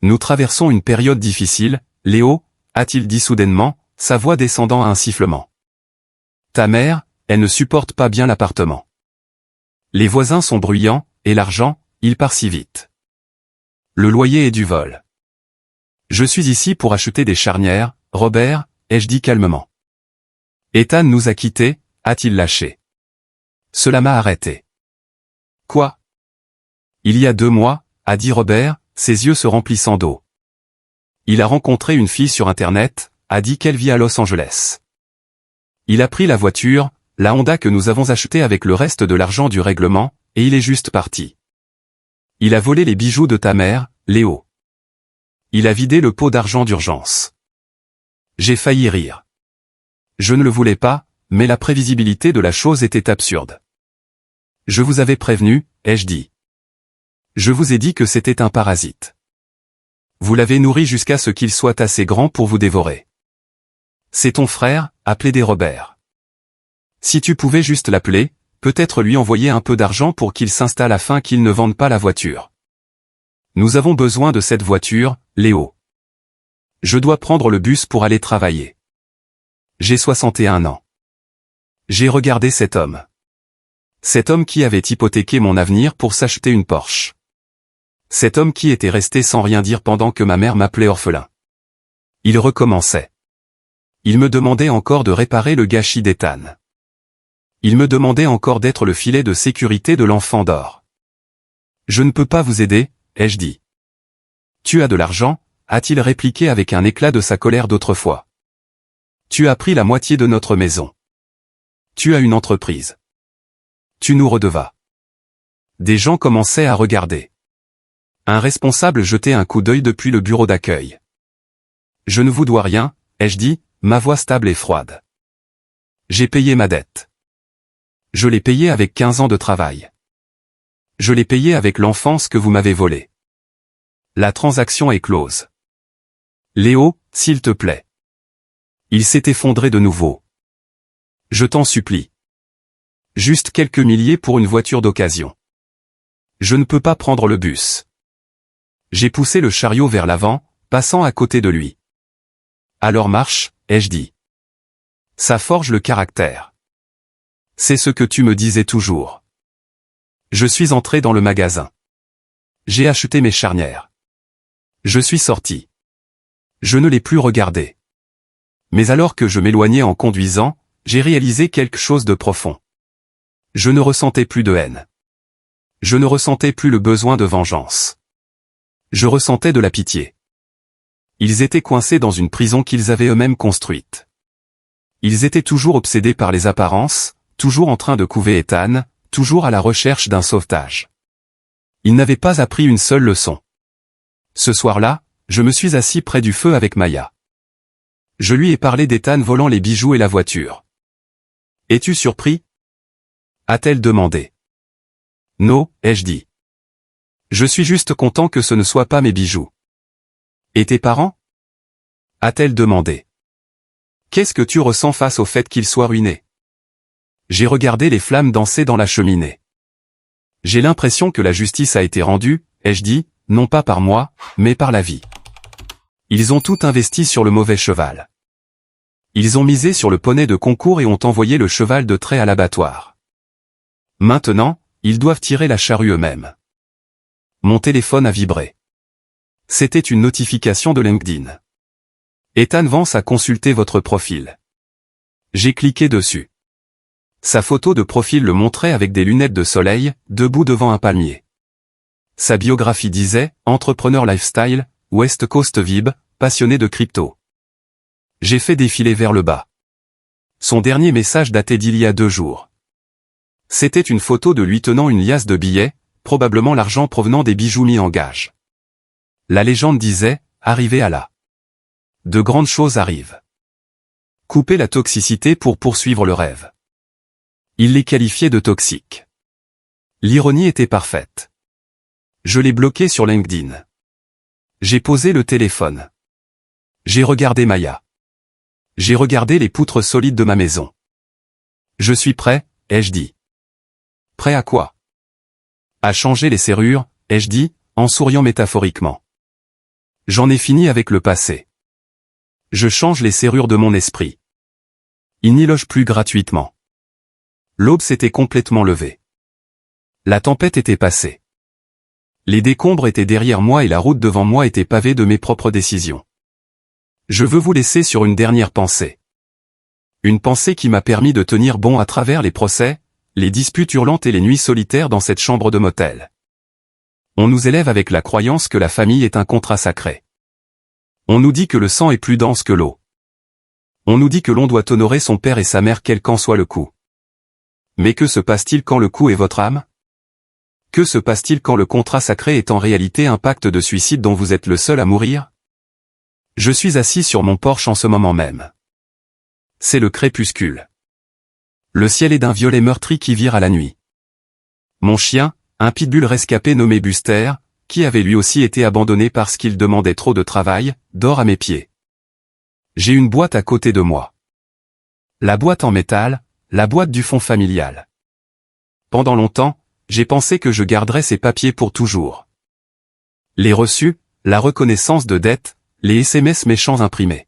Nous traversons une période difficile, Léo, a-t-il dit soudainement, sa voix descendant à un sifflement. Ta mère, elle ne supporte pas bien l'appartement. Les voisins sont bruyants, et l'argent, il part si vite. Le loyer est du vol. Je suis ici pour acheter des charnières, Robert, ai-je dit calmement. Ethan nous a quittés, a-t-il lâché. Cela m'a arrêté. Quoi? Il y a 2 mois, a dit Robert, ses yeux se remplissant d'eau. Il a rencontré une fille sur Internet, a dit qu'elle vit à Los Angeles. Il a pris la voiture, la Honda que nous avons achetée avec le reste de l'argent du règlement, et il est juste parti. Il a volé les bijoux de ta mère, Léo. Il a vidé le pot d'argent d'urgence. J'ai failli rire. Je ne le voulais pas, mais la prévisibilité de la chose était absurde. Je vous avais prévenu, ai-je dit. Je vous ai dit que c'était un parasite. Vous l'avez nourri jusqu'à ce qu'il soit assez grand pour vous dévorer. C'est ton frère, a plaidé Robert. Si tu pouvais juste l'appeler, peut-être lui envoyer un peu d'argent pour qu'il s'installe afin qu'il ne vende pas la voiture. Nous avons besoin de cette voiture, Léo. Je dois prendre le bus pour aller travailler. J'ai 61 ans. J'ai regardé cet homme. Cet homme qui avait hypothéqué mon avenir pour s'acheter une Porsche. Cet homme qui était resté sans rien dire pendant que ma mère m'appelait orphelin. Il recommençait. Il me demandait encore de réparer le gâchis d'Ethan. Il me demandait encore d'être le filet de sécurité de l'enfant d'or. Je ne peux pas vous aider, ai-je dit. Tu as de l'argent, a-t-il répliqué avec un éclat de sa colère d'autrefois. Tu as pris la moitié de notre maison. Tu as une entreprise. Tu nous redevas. Des gens commençaient à regarder. Un responsable jetait un coup d'œil depuis le bureau d'accueil. Je ne vous dois rien, ai-je dit, ma voix stable et froide. J'ai payé ma dette. Je l'ai payée avec 15 ans de travail. Je l'ai payée avec l'enfance que vous m'avez volée. La transaction est close. Léo, s'il te plaît. Il s'est effondré de nouveau. Je t'en supplie. Juste quelques milliers pour une voiture d'occasion. Je ne peux pas prendre le bus. J'ai poussé le chariot vers l'avant, passant à côté de lui. Alors marche, ai-je dit. Ça forge le caractère. C'est ce que tu me disais toujours. Je suis entré dans le magasin. J'ai acheté mes charnières. Je suis sorti. Je ne l'ai plus regardé. Mais alors que je m'éloignais en conduisant, j'ai réalisé quelque chose de profond. Je ne ressentais plus de haine. Je ne ressentais plus le besoin de vengeance. Je ressentais de la pitié. Ils étaient coincés dans une prison qu'ils avaient eux-mêmes construite. Ils étaient toujours obsédés par les apparences, toujours en train de couver Ethan, toujours à la recherche d'un sauvetage. Ils n'avaient pas appris une seule leçon. Ce soir-là, je me suis assis près du feu avec Maya. Je lui ai parlé d'Ethan volant les bijoux et la voiture. « Es-tu surpris ?» a-t-elle demandé. « Non, ai-je dit. Je suis juste content que ce ne soit pas mes bijoux. »« Et tes parents ?» a-t-elle demandé. « Qu'est-ce que tu ressens face au fait qu'ils soient ruinés ?» J'ai regardé les flammes danser dans la cheminée. J'ai l'impression que la justice a été rendue, ai-je dit, non pas par moi, mais par la vie. Ils ont tout investi sur le mauvais cheval. Ils ont misé sur le poney de concours et ont envoyé le cheval de trait à l'abattoir. Maintenant, ils doivent tirer la charrue eux-mêmes. Mon téléphone a vibré. C'était une notification de LinkedIn. Ethan Vance a consulté votre profil. J'ai cliqué dessus. Sa photo de profil le montrait avec des lunettes de soleil, debout devant un palmier. Sa biographie disait « Entrepreneur lifestyle, West Coast Vibe, passionné de crypto ». J'ai fait défiler vers le bas. Son dernier message datait d'il y a 2 jours. C'était une photo de lui tenant une liasse de billets, probablement l'argent provenant des bijoux mis en gage. La légende disait « Arrivé à là. De grandes choses arrivent. Couper la toxicité pour poursuivre le rêve. » Il les qualifiait de toxiques. L'ironie était parfaite. Je l'ai bloqué sur LinkedIn. J'ai posé le téléphone. J'ai regardé Maya. J'ai regardé les poutres solides de ma maison. Je suis prêt, ai-je dit. Prêt à quoi? À changer les serrures, ai-je dit, en souriant métaphoriquement. J'en ai fini avec le passé. Je change les serrures de mon esprit. Il n'y loge plus gratuitement. L'aube s'était complètement levée. La tempête était passée. Les décombres étaient derrière moi et la route devant moi était pavée de mes propres décisions. Je veux vous laisser sur une dernière pensée. Une pensée qui m'a permis de tenir bon à travers les procès, les disputes hurlantes et les nuits solitaires dans cette chambre de motel. On nous élève avec la croyance que la famille est un contrat sacré. On nous dit que le sang est plus dense que l'eau. On nous dit que l'on doit honorer son père et sa mère quel qu'en soit le coup. Mais que se passe-t-il quand le coup est votre âme? Que se passe-t-il quand le contrat sacré est en réalité un pacte de suicide dont vous êtes le seul à mourir? Je suis assis sur mon porche en ce moment même. C'est le crépuscule. Le ciel est d'un violet meurtri qui vire à la nuit. Mon chien, un pitbull rescapé nommé Buster, qui avait lui aussi été abandonné parce qu'il demandait trop de travail, dort à mes pieds. J'ai une boîte à côté de moi. La boîte en métal, la boîte du fonds familial. Pendant longtemps, j'ai pensé que je garderais ces papiers pour toujours. Les reçus, la reconnaissance de dette, les SMS méchants imprimés.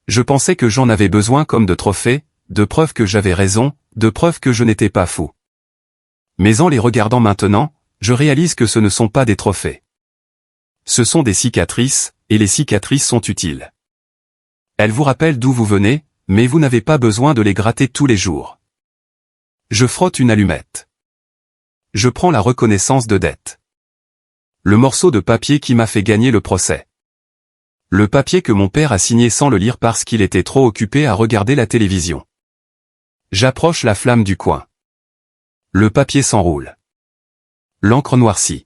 Je pensais que j'en avais besoin comme de trophées, de preuves que j'avais raison, de preuves que je n'étais pas fou. Mais en les regardant maintenant, je réalise que ce ne sont pas des trophées. Ce sont des cicatrices, et les cicatrices sont utiles. Elles vous rappellent d'où vous venez, mais vous n'avez pas besoin de les gratter tous les jours. Je frotte une allumette. Je prends la reconnaissance de dette. Le morceau de papier qui m'a fait gagner le procès. Le papier que mon père a signé sans le lire parce qu'il était trop occupé à regarder la télévision. J'approche la flamme du coin. Le papier s'enroule. L'encre noircit.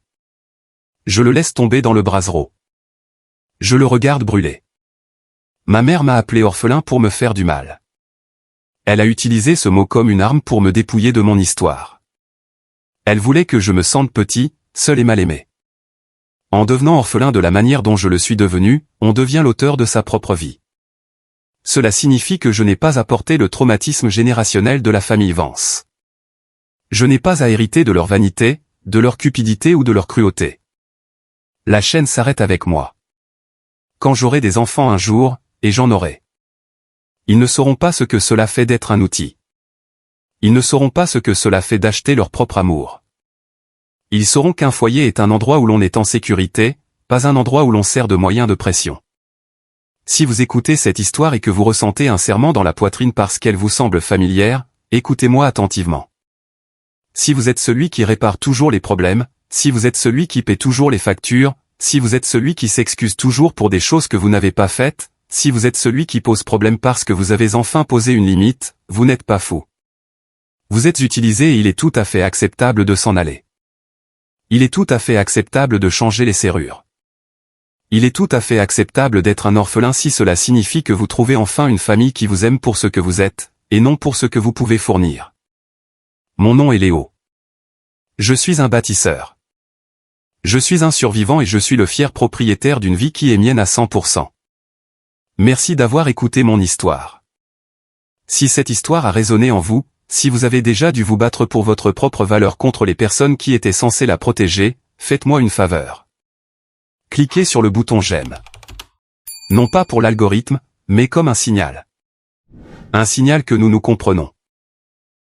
Je le laisse tomber dans le brasero. Je le regarde brûler. Ma mère m'a appelé orphelin pour me faire du mal. Elle a utilisé ce mot comme une arme pour me dépouiller de mon histoire. Elle voulait que je me sente petit, seul et mal aimé. En devenant orphelin de la manière dont je le suis devenu, on devient l'auteur de sa propre vie. Cela signifie que je n'ai pas apporté le traumatisme générationnel de la famille Vance. Je n'ai pas à hériter de leur vanité, de leur cupidité ou de leur cruauté. La chaîne s'arrête avec moi. Quand j'aurai des enfants un jour, et j'en aurai. Ils ne sauront pas ce que cela fait d'être un outil. Ils ne sauront pas ce que cela fait d'acheter leur propre amour. Ils sauront qu'un foyer est un endroit où l'on est en sécurité, pas un endroit où l'on sert de moyen de pression. Si vous écoutez cette histoire et que vous ressentez un serrement dans la poitrine parce qu'elle vous semble familière, écoutez-moi attentivement. Si vous êtes celui qui répare toujours les problèmes, si vous êtes celui qui paie toujours les factures, si vous êtes celui qui s'excuse toujours pour des choses que vous n'avez pas faites, si vous êtes celui qui pose problème parce que vous avez enfin posé une limite, vous n'êtes pas fou. Vous êtes utilisé et il est tout à fait acceptable de s'en aller. Il est tout à fait acceptable de changer les serrures. Il est tout à fait acceptable d'être un orphelin si cela signifie que vous trouvez enfin une famille qui vous aime pour ce que vous êtes, et non pour ce que vous pouvez fournir. Mon nom est Léo. Je suis un bâtisseur. Je suis un survivant et je suis le fier propriétaire d'une vie qui est mienne à 100%. Merci d'avoir écouté mon histoire. Si cette histoire a résonné en vous, Si vous avez déjà dû vous battre pour votre propre valeur contre les personnes qui étaient censées la protéger, faites-moi une faveur. Cliquez sur le bouton j'aime. Non pas pour l'algorithme, mais comme un signal. Un signal que nous nous comprenons.